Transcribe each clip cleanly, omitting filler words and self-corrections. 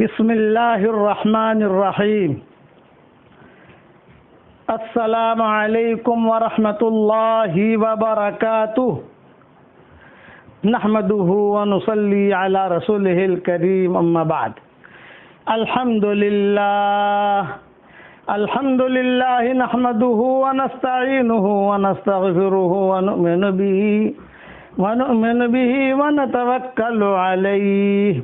بسم الله الرحمن الرحيم. السلام عليكم ورحمة الله وبركاته. نحمده ونصلي على رسوله الكريم. أما بعد. الحمد لله نحمده ونستعينه ونستغفره ونؤمن به ونتوكل عليه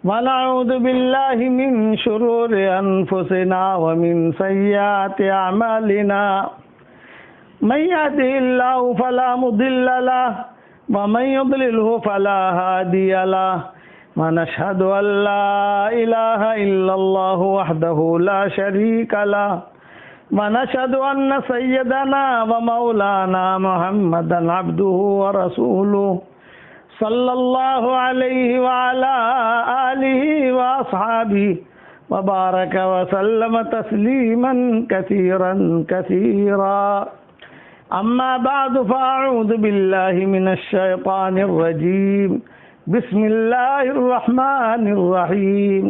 ونعوذ بالله من شرور أنفسنا ومن سيئات أعمالنا. من يهده الله فلا مضل له ومن يضلله فلا هادي له. ونشهد أن لا إله إلا الله وحده لا شريك له. ونشهد أن سيدنا ومولانا محمدا عبده ورسوله صلى الله عليه وعلى آله وأصحابه وبارك وسلم تسليما كثيرا. أما بعد فأعوذ بالله من الشيطان الرجيم. بسم الله الرحمن الرحيم.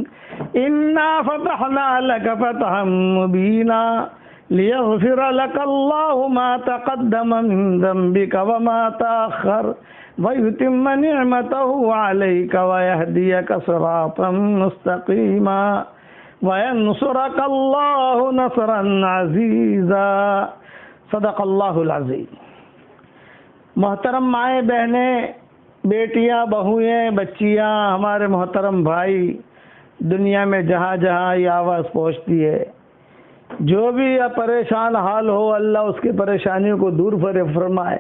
إنا فتحنا لك فتحا مبينا ليغفر لك الله ما تقدم من ذنبك وما تأخر ويتم نعمته عليك ويهديك صراطا مستقيما وينصرك الله نصرا عزيزا. صدق اللہ العظیم. محترم مائیں بہنیں، بیٹیاں، بہویں، بچیاں، ہمارے محترم بھائی، دنیا میں جہاں جہاں یہ آواز پہنچتی ہے، جو بھی پریشان حال ہو، اللہ اس کی پریشانیوں کو دور فرمائے.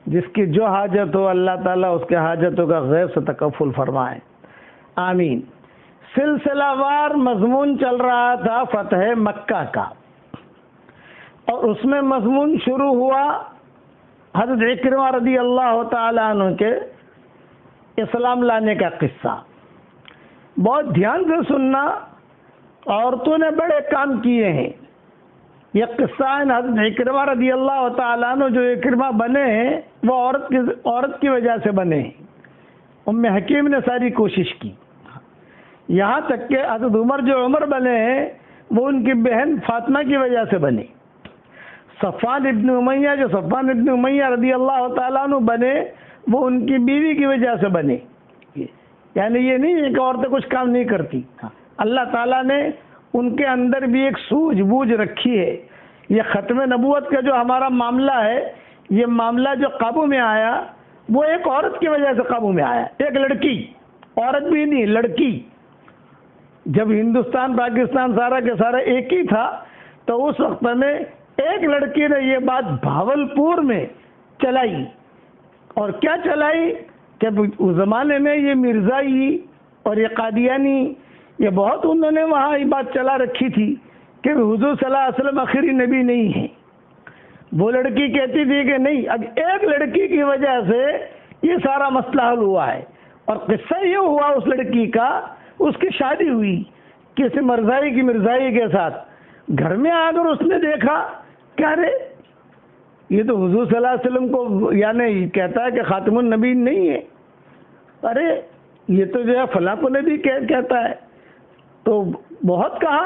جس کی جو حاجت ہو، اللہ تعالیٰ اس کے حاجتوں کا غیب سے تکفل فرمائے. آمین. سلسلہ وار مضمون چل رہا تھا فتح مکہ کا، اور اس میں مضمون شروع ہوا حضرت اکرمہ رضی اللہ تعالیٰ عنہ کے اسلام لانے کا قصہ. بہت دھیان سے سننا، عورتوں نے بڑے کام کیے ہیں. یہ قصہ ہے حضرت اکرمہ رضی اللہ تعالیٰ عنہ، جو اکرمہ بنے ہیں وہ عورت کی وجہ سے بنے ہیں. ام حکیم نے ساری کوشش کی، یہاں تک کہ حضرت عمر جو عمر بنے ہیں وہ ان کی بہن فاطمہ کی وجہ سے بنے. صفوان ابن امیہ رضی اللہ تعالیٰ عنہ بنے، وہ ان کی بیوی کی وجہ سے بنے. یعنی یہ نہیں ہے کہ عورتیں کچھ کام نہیں کرتی. اللہ تعالیٰ نے ان کے اندر بھی ایک سوجھ بوجھ رکھی ہے. یہ ختم نبوت کا جو ہمارا معاملہ ہے، یہ معاملہ جو قابو میں آیا وہ ایک عورت کی وجہ سے قابو میں آیا. ایک لڑکی، عورت بھی نہیں، لڑکی. جب ہندوستان پاکستان سارا کے سارا ایک ہی تھا، تو اس وقت میں ایک لڑکی نے یہ بات بھاولپور میں چلائی. اور کیا چلائی کہ اس زمانے میں یہ مرزائی اور یہ قادیانی، یہ بہت انہوں نے وہاں یہ بات چلا رکھی تھی کہ حضور صلی اللہ علیہ وسلم آخری نبی نہیں ہیں. وہ لڑکی کہتی تھی کہ نہیں، اب ایک لڑکی کی وجہ سے یہ سارا مسئلہ حل ہوا ہے. اور قصہ یہ ہوا اس لڑکی کا، اس کی شادی ہوئی کسی مرزائی کے ساتھ. گھر میں آ کر اس نے دیکھا کہ ارے یہ تو حضور صلی اللہ علیہ وسلم کو یعنی کہتا ہے کہ خاتم النبی نہیں ہے. ارے یہ تو جو ہے فلاں کو نبی کہتا ہے. تو بہت کہا،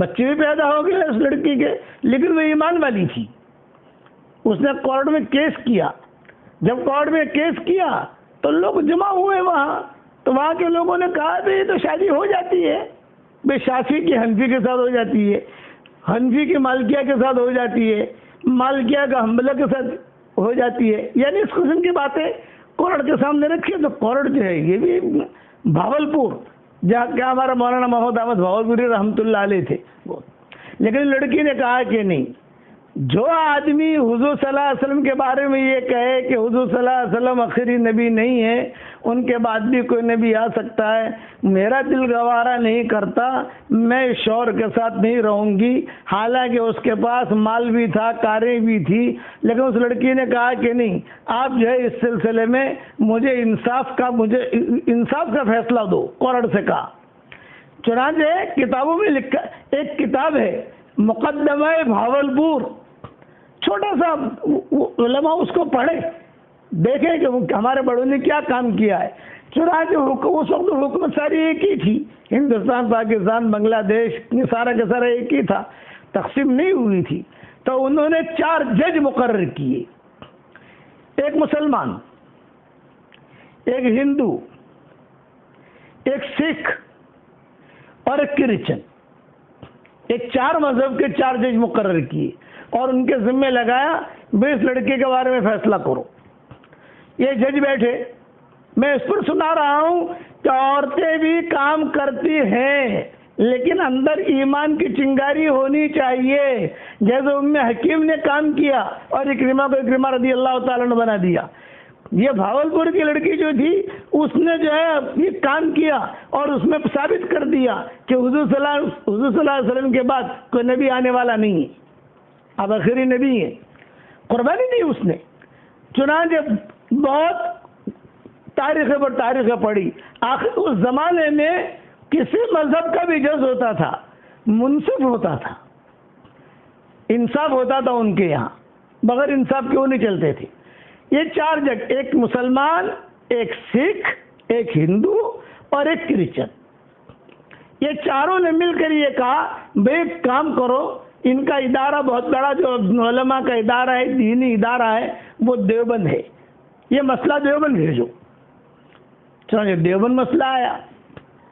بچے بھی پیدا ہو گئے اس لڑکی کے، لیکن وہ ایمان والی تھی. اس نے کورٹ میں کیس کیا. جب کورٹ میں کیس کیا تو لوگ جمع ہوئے وہاں. تو وہاں کے لوگوں نے کہا کہ یہ تو شادی ہو جاتی ہے، بے شافعی کی حنفی کے ساتھ ہو جاتی ہے، حنفی کی مالکیہ کے ساتھ ہو جاتی ہے، مالکیہ کا حنبلہ کے ساتھ ہو جاتی ہے. یعنی اس قسم کی باتیں کورٹ کے سامنے رکھی. تو کورٹ جو ہے یہ بھی بھاولپور، جہاں کیا ہمارا مولانا محمد احمد بھاولپوری رحمۃ اللہ علیہ تھے. لیکن لڑکی نے کہا کہ نہیں، جو آدمی حضور صلی اللہ علیہ وسلم کے بارے میں یہ کہے کہ حضور صلی اللہ علیہ وسلم آخری نبی نہیں ہے، ان کے بعد بھی کوئی نبی آ سکتا ہے، میرا دل گوارا نہیں کرتا، میں شوہر کے ساتھ نہیں رہوں گی. حالانکہ اس کے پاس مال بھی تھا، کاریں بھی تھی. لیکن اس لڑکی نے کہا کہ نہیں، آپ جو ہے اس سلسلے میں مجھے انصاف کا فیصلہ دو. کورٹ سے کہا. چنانچہ کتابوں میں لکھا، ایک کتاب ہے مقدمہ بھاولپور، چھوٹا سا، علماء اس کو پڑھے دیکھیں کہ ہمارے بڑوں نے کیا کام کیا ہے۔ چنانچہ اس وقت حکومت ساری ایک ہی تھی، ہندوستان، پاکستان، بنگلہ دیش، یہ سارا کا سارا ایک ہی تھا، تقسیم نہیں ہوئی تھی۔ تو انہوں نے 4 جج مقرر کیے، ایک مسلمان، ایک ہندو، ایک سکھ اور ایک کرسچن، ایک 4 مذہب کے 4 جج مقرر کیے اور ان کے ذمہ لگایا بھئی اس لڑکے کے بارے میں فیصلہ کرو۔ یہ جج بیٹھے، میں اس پر سنا رہا ہوں کہ عورتیں بھی کام کرتی ہیں لیکن اندر ایمان کی چنگاری ہونی چاہیے، جیسے حکیم نے کام کیا اور اکرمہ کو اکرمہ رضی اللہ تعالیٰ نے بنا دیا۔ یہ بھاولپور کی لڑکی جو تھی اس نے جو ہے یہ کام کیا اور اس میں ثابت کر دیا کہ حضور صلی اللہ علیہ وسلم کے بعد کوئی نبی آنے والا نہیں ہے، اب آخری نبی ہے، قربانی دی اس نے۔ چنانچہ بہت تاریخ پر تاریخ پڑھی، آخر اس زمانے میں کسی مذہب کا بھی جج ہوتا تھا منصف ہوتا تھا، انصاف ہوتا تھا ان کے یہاں، بغیر انصاف کے وہ نہیں چلتے تھے۔ یہ 4 جج، ایک مسلمان، ایک سکھ، ایک ہندو اور ایک کرسچن، یہ چاروں نے مل کر یہ کہا بھئی ایک کام کرو، ان کا ادارہ بہت بڑا جو علماء کا ادارہ ہے، دینی ادارہ ہے، وہ دیوبند ہے، یہ مسئلہ دیوبند بھیجو۔ چنانچہ دیوبند مسئلہ آیا۔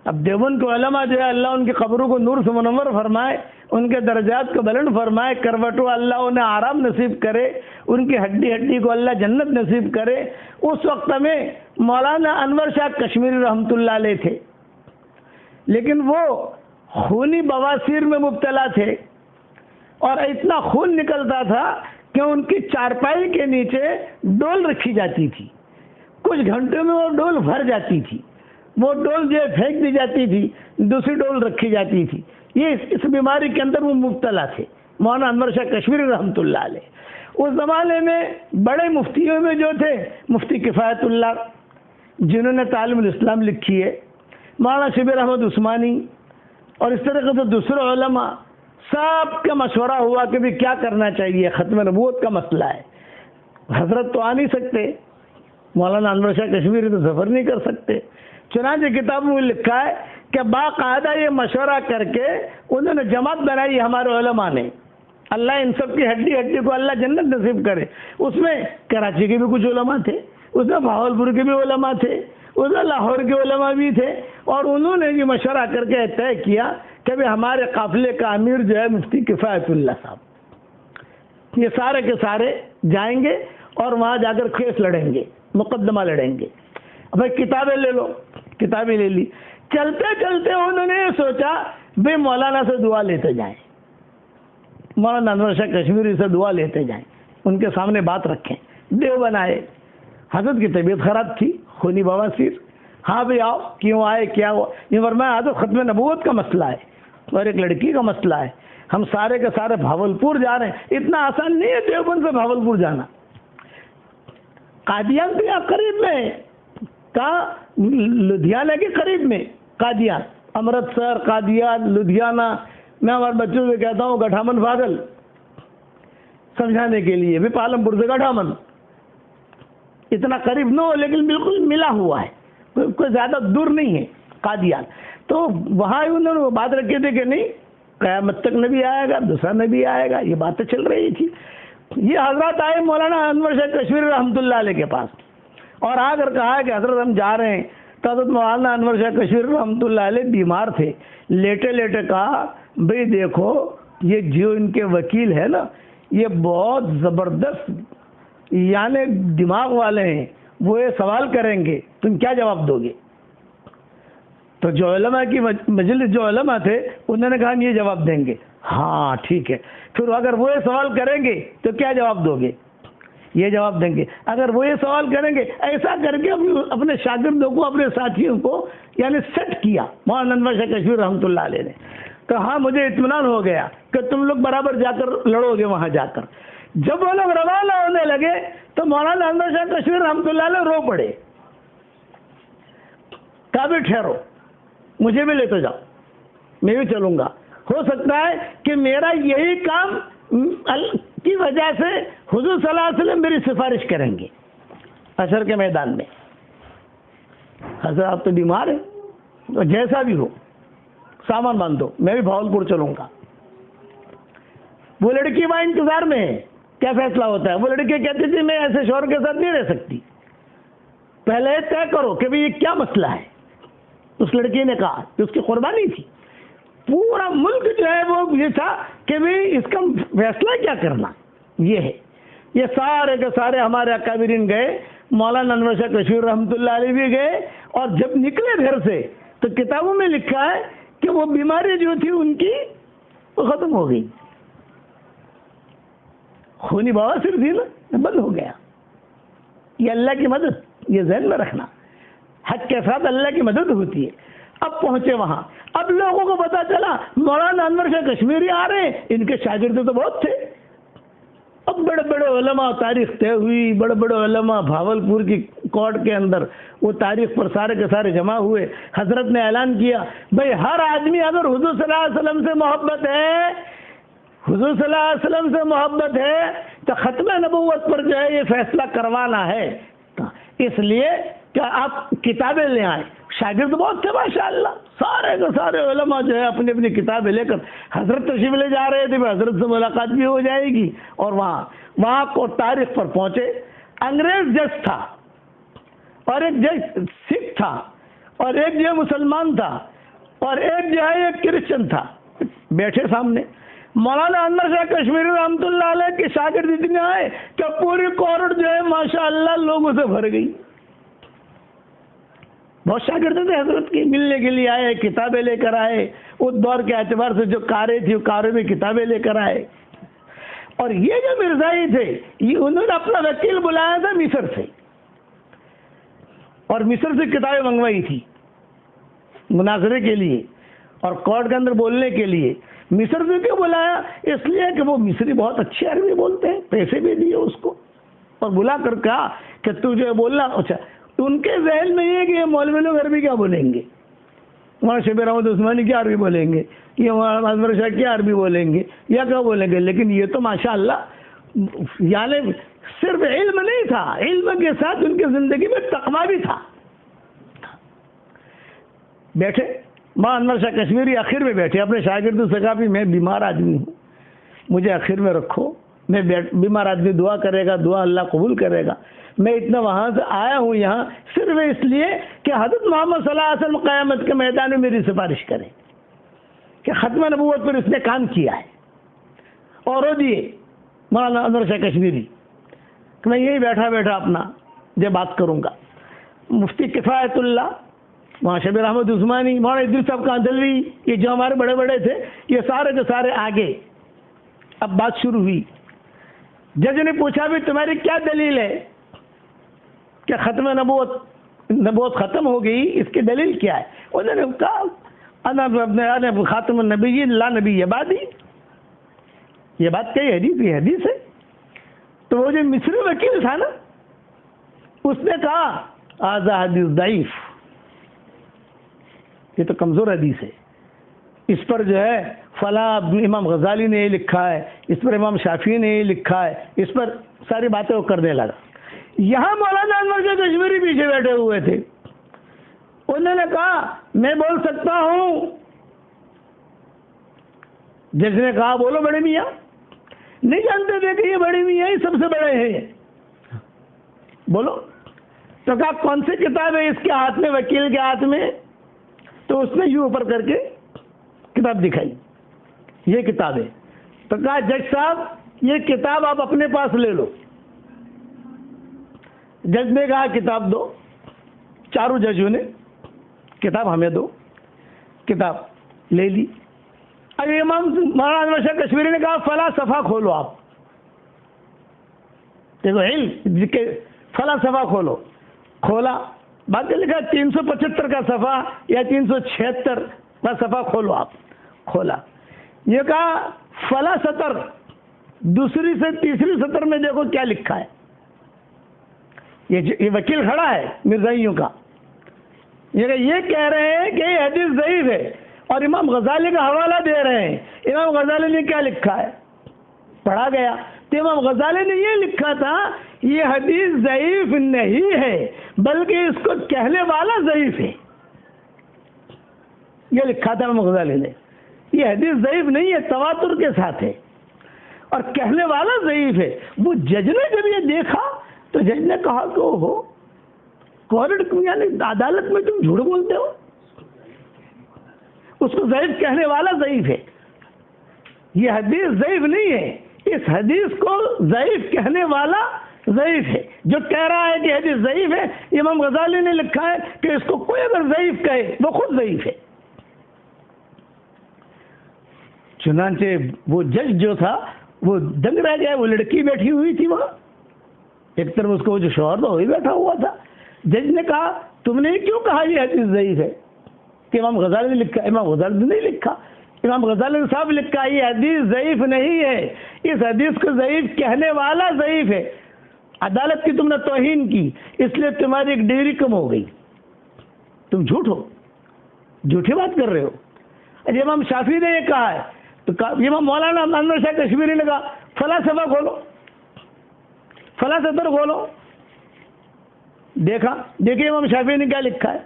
اب دیوبند کے علماء جو ہے اللہ ان کی قبروں کو نور سے منور فرمائے، ان کے درجات کو بلند فرمائے، کروٹوں اللہ انہیں آرام نصیب کرے، ان کی ہڈی ہڈی کو اللہ جنت نصیب کرے۔ اس وقت میں مولانا انور شاہ کشمیری رحمۃ اللہ علیہ تھے، لیکن وہ خونی بواسیر میں مبتلا تھے اور اتنا خون نکلتا تھا کہ ان کی چارپائی کے نیچے ڈول رکھی جاتی تھی، کچھ گھنٹوں میں وہ ڈول بھر جاتی تھی، وہ ڈول جو پھینک دی جاتی تھی، دوسری ڈول رکھی جاتی تھی۔ یہ اس بیماری کے اندر وہ مبتلا تھے، مولانا انور شاہ کشمیری رحمۃ اللہ علیہ۔ اس زمانے میں بڑے مفتیوں میں جو تھے مفتی کفایت اللہ، جنہوں نے تعلیم الاسلام لکھی ہے، مولانا شبیر احمد عثمانی اور اس طرح سے دوسرے علماء، سب کا مشورہ ہوا کہ بھی کیا کرنا چاہیے، ختم نبوت کا مسئلہ ہے، حضرت تو آ نہیں سکتے، مولانا انور شاہ کشمیری تو سفر نہیں کر سکتے۔ چنانچہ کتابوں میں لکھا ہے کہ باقاعدہ یہ مشورہ کر کے انہوں نے جماعت بنائی ہمارے علماء نے، اللہ ان سب کی ہڈی ہڈی کو اللہ جنت نصیب کرے۔ اس میں کراچی کے بھی کچھ علماء تھے، اس میں بھاولپور کے بھی علماء تھے، اس میں لاہور کے علماء بھی تھے، اور انہوں نے یہ مشورہ کر کے طے کیا کہ بھی ہمارے قافلے کا امیر جو ہے مفتی کفایت اللہ صاحب، یہ سارے کے سارے جائیں گے اور وہاں جا کر کیس لڑیں گے، مقدمہ لڑیں گے۔ اب کتابیں لے لو، کتابیں لے لی۔ چلتے چلتے انہوں نے یہ سوچا بھئی مولانا سے دعا لیتے جائیں، مولانا انور شاہ کشمیری سے دعا لیتے جائیں، ان کے سامنے بات رکھیں۔ دیوبند آئے، حضرت کی طبیعت خراب تھی، خونی بواسیر۔ ہاں بھئی آؤ، کیوں آئے، کیا ہوا؟ یہ فرمایا حضرت ختم نبوت کا مسئلہ ہے اور ایک لڑکی کا مسئلہ ہے، ہم سارے کے سارے بھاولپور جا رہے ہیں۔ اتنا آسان نہیں ہے دیوبند سے بھاولپور جانا، قادیان تو یہاں قریب میں ہے، کہاں؟ لدھیانہ کے قریب میں قادیان، امرتسر، قادیان، لدھیانہ۔ میں ہمارے بچوں سے کہتا ہوں گٹھامن پاگل سمجھانے کے لیے بھی، پالمپور سے گٹھامن اتنا قریب نہ ہو لیکن بالکل ملا ہوا ہے، کوئی زیادہ دور نہیں ہے قادیان۔ تو وہاں انہوں نے وہ بات رکھی تھی کہ نہیں قیامت تک نبی آئے گا، دوسرا نبی آئے گا، یہ باتیں چل رہی تھی۔ یہ حضرات آئے مولانا انور شاہ کشمیری رحمۃ اللہ علیہ کے پاس اور آ کر کہا کہ حضرت ہم جا رہے ہیں۔ تو حضرت مولانا انور شاہ کشمیری رحمۃ اللہ علیہ بیمار تھے، لیٹے لیٹے کہا بھئی دیکھو یہ جو ان کے وکیل ہے نا یہ بہت زبردست یعنی دماغ والے ہیں، وہ یہ سوال کریں گے تم کیا جواب دو گے؟ تو جو علماء کی مجلس جو علماء تھے انہوں نے کہا ہم یہ جواب دیں گے۔ ہاں ٹھیک ہے، پھر اگر وہ یہ سوال کریں گے تو کیا جواب دو گے؟ یہ جواب دیں گے۔ اگر وہ یہ سوال کریں گے، ایسا کر کے اپنے شاگردوں کو، اپنے ساتھیوں کو یعنی سیٹ کیا مولانا انور شاہ کشمیری رحمۃ اللہ علیہ نے۔ تو ہاں مجھے اطمینان ہو گیا کہ تم لوگ برابر جا کر لڑو گے وہاں جا کر۔ جب وہ لوگ روانہ ہونے لگے تو مولانا انور شاہ کشمیری رحمۃ اللہ علیہ رو پڑے، کہا بھی ٹھہرو، مجھے بھی لیتے جاؤ، میں بھی چلوں گا، ہو سکتا ہے کہ میرا یہی کام کی وجہ سے حضور صلی اللہ علیہ وسلم میری سفارش کریں گے۔ حشر کے میدان میں، حضرت آپ تو بیمار ہیں، تو جیسا بھی ہو سامان باندھو، میں بھی بھاولپور چلوں گا۔ وہ لڑکی وہاں انتظار میں ہے، کیا فیصلہ ہوتا ہے؟ وہ لڑکی کہتی تھی میں ایسے شوہر کے ساتھ نہیں رہ سکتی، پہلے طے کرو کہ بھئی یہ کیا مسئلہ ہے۔ اس لڑکی نے کہا کہ اس کی قربانی تھی، پورا ملک جو ہے وہ یہ تھا کہ بھئی اس کا فیصلہ کیا کرنا یہ ہے۔ یہ سارے کے سارے ہمارے اکابرین گئے، مولانا انور شاہ کشمیر رحمۃ اللہ علیہ بھی گئے، اور جب نکلے گھر سے تو کتابوں میں لکھا ہے کہ وہ بیماری جو تھی ان کی وہ ختم ہو گئی، خونی بواسیر تھی نا، بند ہو گیا۔ یہ اللہ کی مدد، یہ ذہن میں رکھنا، حق کے ساتھ اللہ کی مدد ہوتی ہے۔ اب پہنچے وہاں، اب لوگوں کو پتا چلا مولانا انور شاہ کشمیری آ رہے ہیں، ان کے شاگرد تو بہت تھے۔ اب بڑے بڑے علماء، تاریخ طے ہوئی، بڑے بڑے علماء بھاولپور کی کورٹ کے اندر وہ تاریخ پر سارے کے سارے جمع ہوئے۔ حضرت نے اعلان کیا بھئی ہر آدمی اگر حضور صلی اللہ علیہ وسلم سے محبت ہے، حضور صلی اللہ علیہ وسلم سے محبت ہے تو ختم نبوت پر جو ہے یہ فیصلہ کروانا ہے، اس لیے کہ آپ کتابیں لے آئیں۔ شاگرد بہت تھے ماشاءاللہ، سارے کے سارے علماء جو ہے اپنی اپنی کتابیں لے کر حضرت تشریف لے جا رہے تھے، حضرت سے ملاقات بھی ہو جائے گی۔ اور وہاں کو تاریخ پر پہنچے، انگریز جج تھا، اور ایک جج سکھ تھا، اور ایک جو ہے مسلمان تھا، اور ایک جو ہے ایک کرسچن تھا، بیٹھے سامنے۔ مولانا انور شاہ کشمیری رحمۃ اللہ علیہ کے شاگرد اتنے آئے کہ پوری کورٹ جو ہے ماشاءاللہ لوگوں سے بھر گئی۔ بہت شاگرد تھے حضرت کی، ملنے کے لیے آئے، کتابیں لے کر آئے، اس دور کے اعتبار سے جو قاری تھی وہ قاری میں کتابیں لے کر آئے۔ اور یہ جو مرزائی تھے، یہ انہوں نے اپنا وکیل بلایا تھا مصر سے، اور مصر سے کتابیں منگوائی تھی مناظرے کے لیے اور کورٹ کے اندر بولنے کے لیے۔ مصر سے کیوں بلایا؟ اس لیے کہ وہ مصری بہت اچھی عربی بولتے ہیں، پیسے بھی دیے اس کو، اور بلا کر کہا کہ تو جو ہے بولنا۔ اچھا، تو ان کے ذہن میں یہ کہ یہ مولوی لوگ عربی کیا بولیں گے، مولانا شبیر احمد عثمانی کیا عربی بولیں گے، یہ مولانا انور شاہ کیا عربی بولیں گے، یا کیا بولیں گے؟ لیکن یہ تو ماشاءاللہ یعنی صرف علم نہیں تھا، علم کے ساتھ ان کی زندگی میں تقویٰ بھی تھا۔ بیٹھے مولانا انور شاہ کشمیری آخر میں بیٹھے، اپنے شاگردوں سے کہا بھی میں بیمار آدمی ہوں، مجھے آخر میں رکھو، میں بیمار آدمی دعا کرے گا، دعا اللہ قبول کرے گا، میں اتنا وہاں سے آیا ہوں یہاں صرف اس لیے کہ حضرت محمد صلی اللہ علیہ وسلم قیامت کے میدان میں میری سفارش کریں کہ ختم نبوت پر اس نے کام کیا ہے۔ اور وہ دیے مولانا انور شاہ کشمیری کہ میں یہی بیٹھا بیٹھا اپنا جو بات کروں گا۔ مفتی کفایت اللہ، مولانا شبیر احمد عثمانی، مولانا ادریس صاحب کاندھلوی، یہ جو ہمارے بڑے بڑے تھے، یہ سارے کے سارے آگے۔ اب بات شروع ہوئی، جج نے پوچھا بھی تمہاری کیا دلیل ہے کہ ختم نبوت ختم ہو گئی، اس کی دلیل کیا ہے؟ انہوں نے کہا انا خاتم النبیین لا نبی بعدی، یہ بات کہی حدیث ہے۔ تو وہ جو مصری وکیل تھا نا، اس نے کہا ھذا حدیث ضعیف، یہ تو کمزور حدیث ہے، اس پر جو ہے فلاں امام غزالی نے یہ لکھا ہے، اس پر امام شافعی نے یہ لکھا ہے، اس پر ساری باتیں وہ کرنے لگا۔ یہاں مولانا انور شاہ کشمیری پیچھے بیٹھے ہوئے تھے، انہوں نے کہا میں بول سکتا ہوں؟ جس نے کہا بولو بڑے میاں، نہیں جانتے تھے کہ یہ بڑے میاں ہی سب سے بڑے ہیں، بولو۔ تو کہا کون سی کتاب ہے اس کے ہاتھ میں، وکیل کے ہاتھ میں؟ تو اس نے یوں اوپر کر کے کتاب دکھائی، یہ کتاب ہے۔ تو کہا جج صاحب یہ کتاب آپ اپنے پاس لے لو۔ جج نے کہا کتاب دو، چاروں ججوں نے کتاب ہمیں دو، کتاب لے لی۔ اب امام مولانا انور شاہ کشمیری نے کہا فلاں صفحہ کھولو، آپ دیکھو علم کے فلاں صفحہ کھولو، کھولا، بعد میں لکھا 375 کا صفحہ یا 376 کا صفحہ کھولو، آپ کھولا، یہ کہا فلاں سطر، دوسری سے تیسری سطر میں دیکھو کیا لکھا ہے۔ یہ وکیل کھڑا ہے مرزائیوں کا، یہ کہہ رہے ہیں کہ یہ حدیث ضعیف ہے، اور امام غزالی کا حوالہ دے رہے ہیں۔ امام غزالی نے کیا لکھا ہے؟ پڑھا گیا تو امام غزالی نے یہ لکھا تھا یہ حدیث ضعیف نہیں ہے بلکہ اس کو کہنے والا ضعیف ہے. یہ لکھا تھا امام غزالی نے. یہ حدیث ضعیف نہیں ہے، تواتر کے ساتھ ہے اور کہنے والا ضعیف ہے. وہ جج نے جب یہ دیکھا تو جج نے کہا کہ ہو کورٹ یعنی عدالت میں تم جھوٹ بولتے ہو. اس کو ضعیف کہنے والا ضعیف ہے. یہ حدیث ضعیف نہیں ہے، اس حدیث کو ضعیف کہنے والا ضعیف ہے. جو کہہ رہا ہے کہ حدیث ضعیف ہے، امام غزالی نے لکھا ہے کہ اس کو کوئی اگر ضعیف کہے وہ خود ضعیف ہے. چنانچہ وہ جج جو تھا وہ دنگ رہ گیا. وہ لڑکی بیٹھی ہوئی تھی وہاں، ایک طرف اس کو جو شوہر تھا وہی بیٹھا ہوا تھا. جج نے کہا تم نے کیوں کہا یہ حدیث ضعیف ہے؟ کہ امام غزالی نے لکھا. امام غزالی نے نہیں لکھا، امام غزالی نے صاحب لکھا یہ حدیث ضعیف نہیں ہے، اس حدیث کو ضعیف کہنے والا ضعیف ہے. عدالت کی تم نے توہین کی، اس لیے تمہاری ایک ڈگری کم ہو گئی. تم جھوٹ ہو، جھوٹی بات کر رہے ہو. امام شافعی نے یہ کہا ہے تو امام مولانا انور شاہ کشمیری نے کہا فلاں صفحہ کھولو، فلاں سطر کھولو. دیکھیے امام شافعی نے کیا لکھا ہے.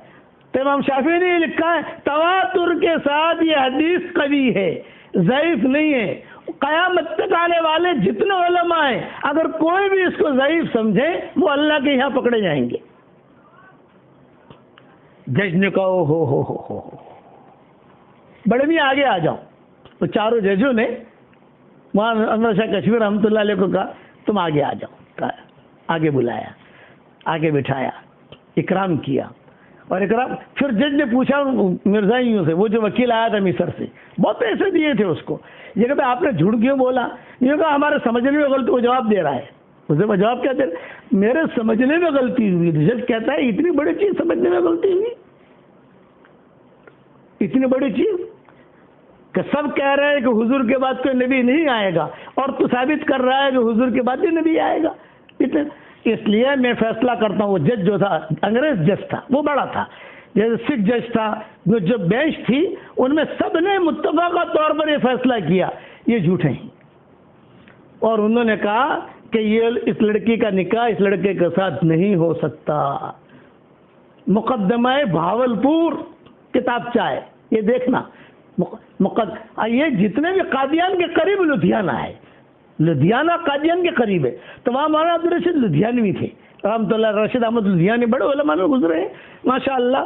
تو امام شافعی نے یہ لکھا ہے تواتر کے ساتھ یہ حدیث قوی ہے، ضعیف نہیں ہے. قیامت تک آنے والے جتنے علماء ہیں اگر کوئی بھی اس کو ضعیف سمجھے وہ اللہ کے یہاں پکڑے جائیں گے. جج نے کہا ہو بڑے بھی آگے آ جاؤ. تو چاروں ججوں نے وہاں انور شاہ کشمیر رحمۃ اللہ علیہ کو کہا تم آگے آ جاؤ. آگے بلایا، آگے بٹھایا، اکرام کیا. اور اکرام پھر جج نے پوچھا مرزائیوں سے، وہ جو وکیل آیا تھا مصر سے، بہت پیسے دیے تھے اس کو. یہ کہتا آپ نے جھوٹ کیوں بولا؟ یہ کہا ہمارے سمجھنے میں غلطی. وہ جواب دے رہا ہے، اسے وہ جواب کیا دے رہا ہے؟ میرے سمجھنے میں غلطی ہوئی. جج کہتا ہے اتنی بڑی چیز سمجھنے میں غلطی ہوئی، اتنی بڑی چیز کہ سب کہہ رہے ہیں کہ حضور کے بعد کوئی نبی نہیں آئے گا اور تو ثابت کر رہا ہے کہ حضور کے بعد بھی نبی آئے گا. اس لیے میں فیصلہ کرتا ہوں. وہ جج جو تھا انگریز جج تھا، وہ بڑا تھا. جیسے سکھ جج تھا، جو بینچ تھی ان میں سب نے متفقہ طور پر یہ فیصلہ کیا یہ جھوٹے ہیں. اور انہوں نے کہا کہ یہ اس لڑکی کا نکاح اس لڑکے کے ساتھ نہیں ہو سکتا. مقدمہ بھاولپور کتابچہ ہے، یہ دیکھنا. یہ جتنے بھی قادیان کے قریب لدھیانہ ہے، لدھیانہ قادیان کے قریب ہے. تو وہاں مولانا عبدالرشید لدھیانوی تھے رحمۃ اللہ. رشید احمد لدھیانی بڑے علماء میں گزرے ہیں ماشاء اللہ.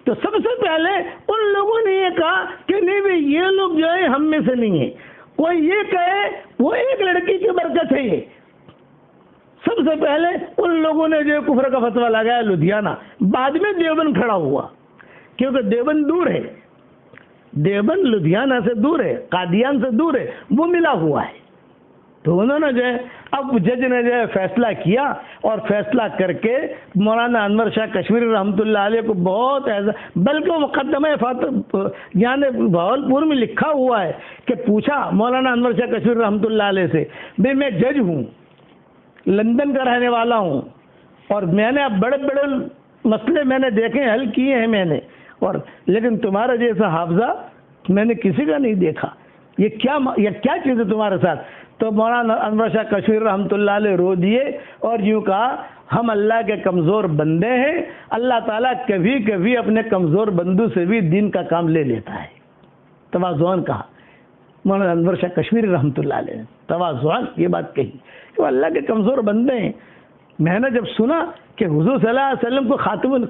تو سب سے پہلے ان لوگوں نے یہ کہا کہ نہیں بھائی یہ لوگ جو ہے ہم میں سے نہیں ہیں. کوئی یہ کہے وہ ایک لڑکی کی برکت ہے. یہ سب سے پہلے ان لوگوں نے جو کفر کا فتویٰ لگایا لدھیانہ. بعد میں دیوبند کھڑا ہوا کیونکہ دیوبند دور ہے، دیوبند لدھیانہ سے دور ہے، قادیان سے دور ہے، وہ ملا ہوا ہے. تو انہوں نے جو ہے اب جج نے جو ہے فیصلہ کیا اور فیصلہ کر کے مولانا انور شاہ کشمیری رحمۃ اللہ علیہ کو بہت بلکہ وہ مقدمہ یعنی بھاولپور میں لکھا ہوا ہے کہ پوچھا مولانا انور شاہ کشمیری رحمۃ اللہ علیہ سے بھائی میں جج ہوں، لندن کا رہنے والا ہوں اور میں نے اب بڑے بڑے مسئلے میں نے دیکھے حل کیے ہیں میں نے، اور لیکن تمہارا جیسا حافظہ میں نے کسی کا نہیں دیکھا. یہ کیا چیز ہے تمہارے ساتھ؟ تو مولانا انور شاہ کشمیری رحمۃ اللہ علیہ رو دیے اور یوں کہا ہم اللہ کے کمزور بندے ہیں، اللہ تعالیٰ کبھی کبھی اپنے کمزور بندوں سے بھی دین کا کام لے لیتا ہے. تواضعاً کہا مولانا انور شاہ کشمیری رحمۃ اللہ علیہ نے، تواضعاً یہ بات کہی کہ وہ اللہ کے کمزور بندے ہیں. میں نے جب سنا کہ حضور صلی اللہ علیہ وسلم کو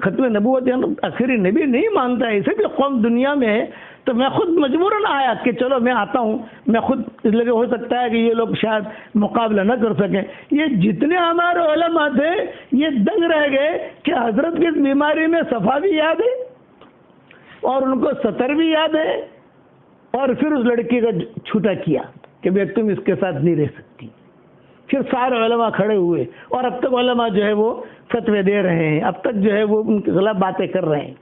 ختم نبوت آخری نبی نہیں مانتا ہے، اسے بھی قوم دنیا میں ہے، تو میں خود مجبوراً آیا کہ چلو میں آتا ہوں. میں خود اس لیے ہو سکتا ہے کہ یہ لوگ شاید مقابلہ نہ کر سکیں. یہ جتنے ہمارے علماء تھے یہ دنگ رہ گئے کہ حضرت کی اس بیماری میں صفا بھی یاد ہے اور ان کو سطر بھی یاد ہے، اور پھر اس لڑکی کا چھوٹا کیا کہ بھئی تم اس کے ساتھ نہیں رہ سکتی. پھر سارے علماء کھڑے ہوئے اور اب تک علماء جو ہے وہ فتوے دے رہے ہیں، اب تک جو ہے وہ ان کی غلط باتیں کر رہے ہیں.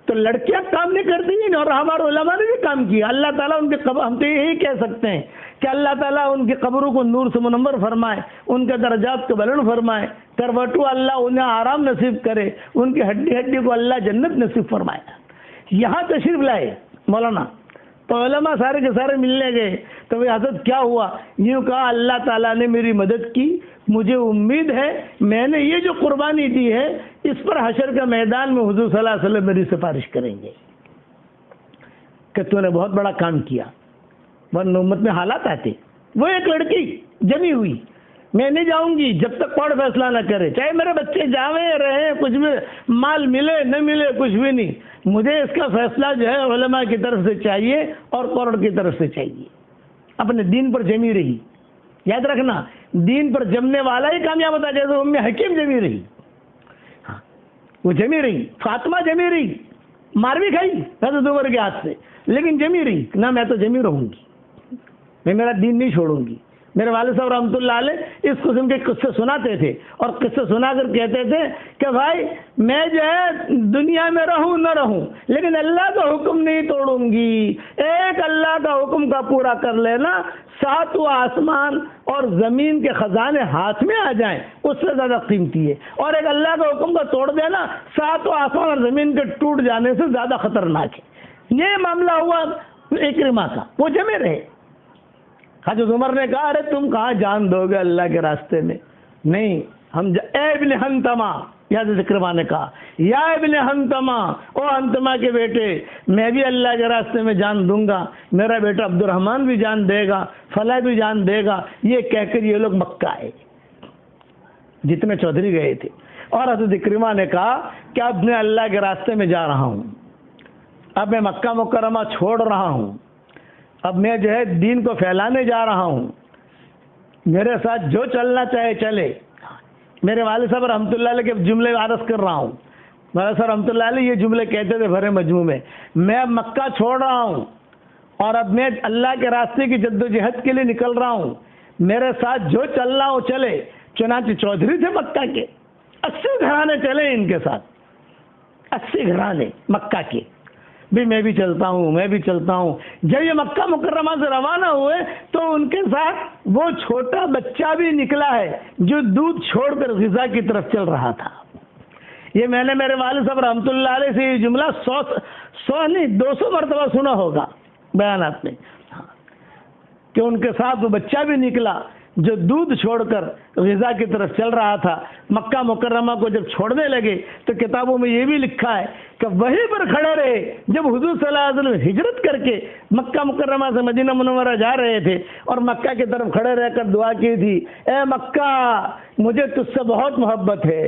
تو لڑکیاں کام نہیں کرتی ہیں اور ہمارے علماء نے بھی کام کیا. اللہ تعالیٰ ان کے ہم تو یہی کہہ سکتے ہیں کہ اللہ تعالیٰ ان کی قبروں کو نور سے منور فرمائے، ان کے درجات کو بلند فرمائے، کروٹو اللہ انہیں آرام نصیب کرے، ان کی ہڈی کو اللہ جنت نصیب فرمائے. یہاں تشریف لائے مولانا تو علماء سارے کے سارے ملنے گئے تو بھائی حضرت کیا ہوا؟ یوں کہا اللہ تعالیٰ نے میری مدد کی، مجھے امید ہے میں نے یہ جو قربانی دی ہے اس پر حشر کا میدان میں حضور صلی اللہ علیہ وسلم میری سفارش کریں گے کہ تو نے بہت بڑا کام کیا، ورنہ امت میں حالات آتے۔ وہ ایک لڑکی جمی ہوئی، میں نہیں جاؤں گی جب تک کورٹ فیصلہ نہ کرے، چاہے میرے بچے جاویں رہیں، کچھ بھی مال ملے نہ ملے کچھ بھی نہیں، مجھے اس کا فیصلہ جو ہے علماء کی طرف سے چاہیے اور کورٹ کی طرف سے چاہیے۔ اپنے دین پر جمی رہی، یاد رکھنا دین پر جمنے والا ہی کامیاب ہوتا ہے، جیسے ام حکیم جمی رہی، وہ جمی رہی، فاطمہ جمی رہی، مار بھی کھائی حضرت عمر کے ہاتھ سے، لیکن جمی رہی نہ میں تو جمی رہوں گی، میں میرا دین نہیں چھوڑوں گی۔ میرے والد صاحب رحمۃ اللہ علیہ اس قسم کے قصے سناتے تھے اور قصے سنا کر کہتے تھے کہ بھائی میں جو ہے دنیا میں رہوں نہ رہوں لیکن اللہ کا حکم نہیں توڑوں گی۔ ایک اللہ کا حکم کا پورا کر لینا، ساتواں آسمان اور زمین کے خزانے ہاتھ میں آ جائیں اس سے زیادہ قیمتی ہے، اور ایک اللہ کا حکم کا توڑ دینا ساتواں آسمان اور زمین کے ٹوٹ جانے سے زیادہ خطرناک ہے۔ یہ معاملہ ہوا اکرمہ کا، وہ جمے رہے۔ حضرت عمر نے کہا ارے تم کہاں جان دو گے اللہ کے راستے میں؟ نہیں اے ابن حنتمہ، یا اکرمہ نے کہا یا ابن حنتمہ، او حنتمہ کے بیٹے میں بھی اللہ کے راستے میں جان دوں گا، میرا بیٹا عبد الرحمن بھی جان دے گا، فلاں بھی جان دے گا۔ یہ کہہ کر یہ لوگ مکہ آئے جتنے چودھری گئے تھے، اور حضرت اکرمہ نے کہا کہ اب میں اللہ کے راستے میں جا رہا ہوں، اب میں مکہ مکرمہ چھوڑ رہا ہوں، اب میں جو ہے دین کو پھیلانے جا رہا ہوں، میرے ساتھ جو چلنا چاہے چلے۔ میرے والد صاحب رحمۃ اللہ علیہ کے جملے عرض کر رہا ہوں، والد صاحب رحمۃ اللہ علیہ یہ جملے کہتے تھے بھرے مجموع میں، میں اب مکہ چھوڑ رہا ہوں اور اب میں اللہ کے راستے کی جد و جہد کے لیے نکل رہا ہوں، میرے ساتھ جو چلنا ہو چلے۔ چنانچہ چودھری تھے مکہ کے، 80 گھرانے چلے ان کے ساتھ، 80 گھرانے مکہ کے، بھی میں بھی چلتا ہوں میں بھی چلتا ہوں۔ جب یہ مکہ مکرمہ سے روانہ ہوئے تو ان کے ساتھ وہ چھوٹا بچہ بھی نکلا ہے جو دودھ چھوڑ کر غذا کی طرف چل رہا تھا۔ یہ میں نے میرے والد صاحب رحمۃ اللہ علیہ سے یہ جملہ 100 نہیں 200 مرتبہ سنا ہوگا بیانات میں، کہ ان کے ساتھ وہ بچہ بھی نکلا جو دودھ چھوڑ کر غذا کی طرف چل رہا تھا۔ مکہ مکرمہ کو جب چھوڑنے لگے تو کتابوں میں یہ بھی لکھا ہے کہ وہیں پر کھڑے رہے جب حضور صلی اللہ علیہ وسلم ہجرت کر کے مکہ مکرمہ سے مدینہ منورہ جا رہے تھے، اور مکہ کی طرف کھڑے رہ کر دعا کی تھی، اے مکہ مجھے تجھ سے بہت محبت ہے،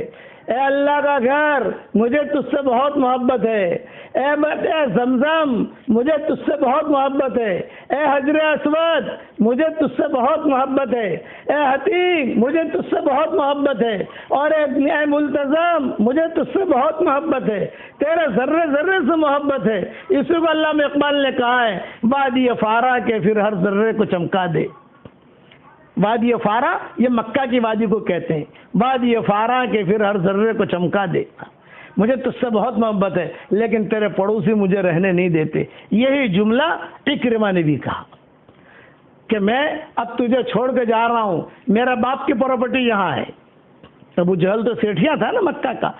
اے اللہ کا گھر مجھے تجھ سے بہت محبت ہے، اے زمزم مجھے تجھ سے بہت محبت ہے، اے حجر اسود مجھے تجھ سے بہت محبت ہے، اے حتیم مجھے تجھ سے بہت محبت ہے، اور اے ملتزم مجھے تجھ سے بہت محبت ہے، تیرے ذرے ذرے سے محبت ہے۔ اسی کو علامہ اقبال نے کہا ہے وادی فارا کے پھر ہر ذرے کو چمکا دے۔ وادی فارا یہ مکہ کی وادی کو کہتے ہیں، وادی فارا کے پھر ہر ذرے کو چمکا دے۔ مجھے تجھ سے بہت محبت ہے لیکن تیرے پڑوسی مجھے رہنے نہیں دیتے۔ یہی جملہ اکرمہ نے بھی کہا کہ میں اب تجھے چھوڑ کے جا رہا ہوں، میرا باپ کی پراپرٹی یہاں ہے، ابو جہل تو سیٹھیا تھا نا مکہ کا،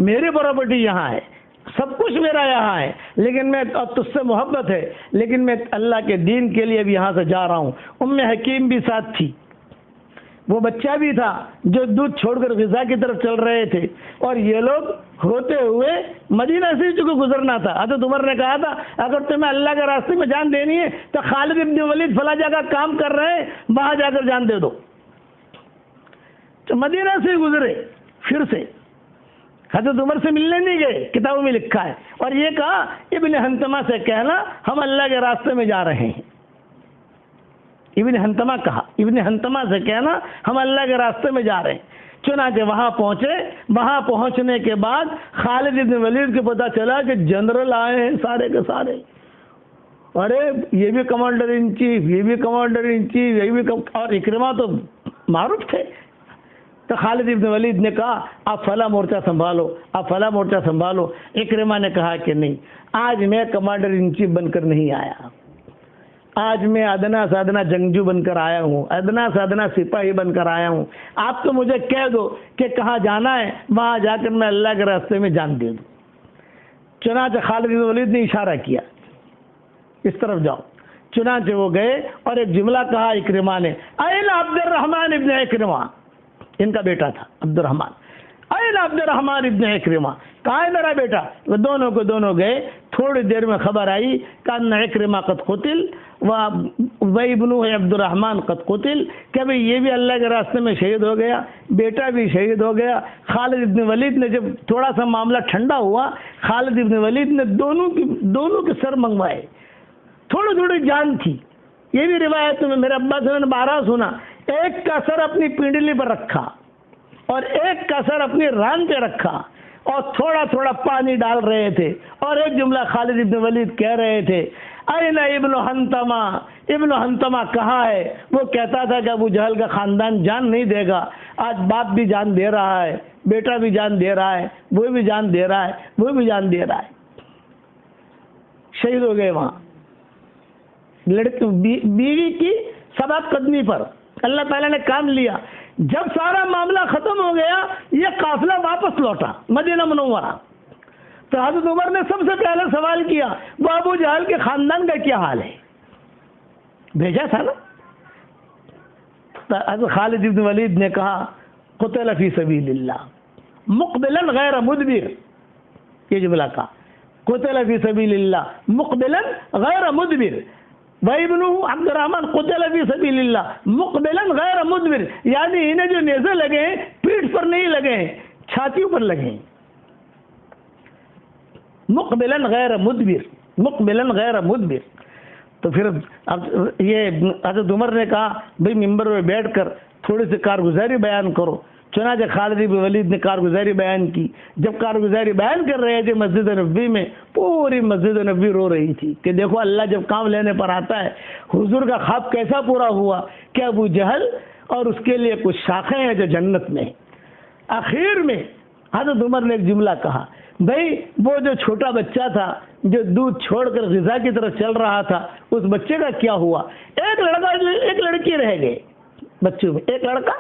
میری پراپرٹی یہاں ہے، سب کچھ میرا یہاں ہے، لیکن میں اب تجھ سے محبت ہے لیکن میں اللہ کے دین کے لیے اب یہاں سے جا رہا ہوں۔ ام حکیم بھی ساتھ تھی، وہ بچہ بھی تھا جو دودھ چھوڑ کر غذا کی طرف چل رہے تھے، اور یہ لوگ ہوتے ہوئے مدینہ سے چونکہ گزرنا تھا۔ حضرت عمر نے کہا تھا اگر تمہیں اللہ کے راستے میں جان دینی ہے تو خالد ابن ولید فلاں جگہ کام کر رہے ہیں وہاں جا کر جان دے دو۔ تو مدینہ سے گزرے پھر سے، حضرت عمر سے ملنے نہیں گئے، کتابوں میں لکھا ہے، اور یہ کہا ابن حنتمہ سے کہنا ہم اللہ کے راستے میں جا رہے ہیں۔ ابن حنتمہ کہا، ابن حنتمہ سے کہنا ہم اللہ کے راستے میں جا رہے ہیں۔ چنانچہ وہاں پہنچے، وہاں پہنچنے کے بعد خالد ابن ولید کو پتا چلا کہ جنرل آئے ہیں سارے کے سارے، ارے یہ بھی کمانڈر ان چیف، یہ بھی کمانڈر ان چیف، یہ بھی اور اکرمہ تو معروف تھے۔ تو خالد ابن ولید نے کہا آپ فلاں مورچہ سنبھالو، آپ فلاں مورچہ سنبھالو۔ اکرمہ نے کہا کہ نہیں، آج میں کمانڈر ان چیف بن کر نہیں آیا، آج میں ادنا سے ادنا جنگجو بن کر آیا ہوں، ادنا سے ادنا سپاہی بن کر آیا ہوں، آپ تو مجھے کہہ دو کہ کہاں جانا ہے، وہاں جا کر میں اللہ کے راستے میں جان دے دوں۔ چنانچہ خالد بن ولید نے اشارہ کیا اس طرف جاؤ۔ چنانچہ وہ گئے اور ایک جملہ کہا اکرمہ نے، این عبد الرحمن ابن اکرمہ، ان کا بیٹا تھا عبد الرحمن، این عبد الرحمن ابن اکرمہ، کہاں ہے میرا بیٹا؟ وہ دونوں کو دونوں گئے، تھوڑی دیر میں خبر آئی کہ ان اکرمہ قد قتل و ابنہ عبد الرحمن قد قتل، کہ بھئی یہ بھی اللہ کے راستے میں شہید ہو گیا، بیٹا بھی شہید ہو گیا۔ خالد ابن ولید نے جب تھوڑا سا معاملہ ٹھنڈا ہوا، خالد ابن ولید نے دونوں کے سر منگوائے، تھوڑی تھوڑی جان تھی۔ یہ بھی روایت میں میرے ابا سے میں نے بارہ سنا، ایک کا سر اپنی پنڈلی پر رکھا اور ایک کا سر اپنی ران پہ رکھا اور تھوڑا تھوڑا پانی ڈال رہے تھے، اور ایک جملہ خالد ابن ولید کہہ رہے تھے، این ابن حنتمہ، ابن حنتمہ کہاں ہے؟ وہ کہتا تھا کہ ابو جہل کا خاندان جان نہیں دے گا، آج باپ بھی جان دے رہا ہے، بیٹا بھی جان دے رہا ہے، وہ بھی جان دے رہا ہے، وہ بھی جان دے رہا ہے۔ شہید ہو گئے وہاں، بیوی کی سبق قدمی پر اللہ تعالیٰ نے کام لیا۔ جب سارا معاملہ ختم ہو گیا، یہ قافلہ واپس لوٹا مدینہ منورہ، تو حضرت عمر نے سب سے پہلے سوال کیا، وہ ابو جہل کے خاندان کا کیا حال ہے؟ بھیجا تھا نا۔ تو حضرت خالد بن ولید نے کہا، قتل فی سبیل اللہ مقبلا غیر مدبر، یہ جملہ کہا، قتل فی سبیل اللہ مقبلا غیر مدبر، وابنہ عبد الرحمن قتل فی سبیل اللہ مقبلا غیر مدبر، یعنی انہیں جو نیزے لگے ہیں پیٹھ پر نہیں لگے ہیں، چھاتیوں پر لگے ہیں۔ مقبلا غیر مدبر، مقبلا غیر مدبر۔ تو پھر یہ حضرت عمر نے کہا، بھئی ممبر میں بیٹھ کر تھوڑی سی کارگزاری بیان کرو۔ چنانچہ خالد بن ولید نے کارگزاری بیان کی۔ جب کارگزاری بیان کر رہے تھے مسجد نبوی میں، پوری مسجد نبوی رو رہی تھی کہ دیکھو اللہ جب کام لینے پر آتا ہے، حضور کا خواب کیسا پورا ہوا کہ ابو جہل اور اس کے لیے کچھ شاخیں ہیں جو جنت میں۔ آخر میں حضرت عمر نے ایک جملہ کہا، بھئی وہ جو چھوٹا بچہ تھا جو دودھ چھوڑ کر غذا کی طرف چل رہا تھا، اس بچے کا کیا ہوا؟ ایک لڑکا ایک لڑکی رہ گئے بچوں میں، ایک لڑکا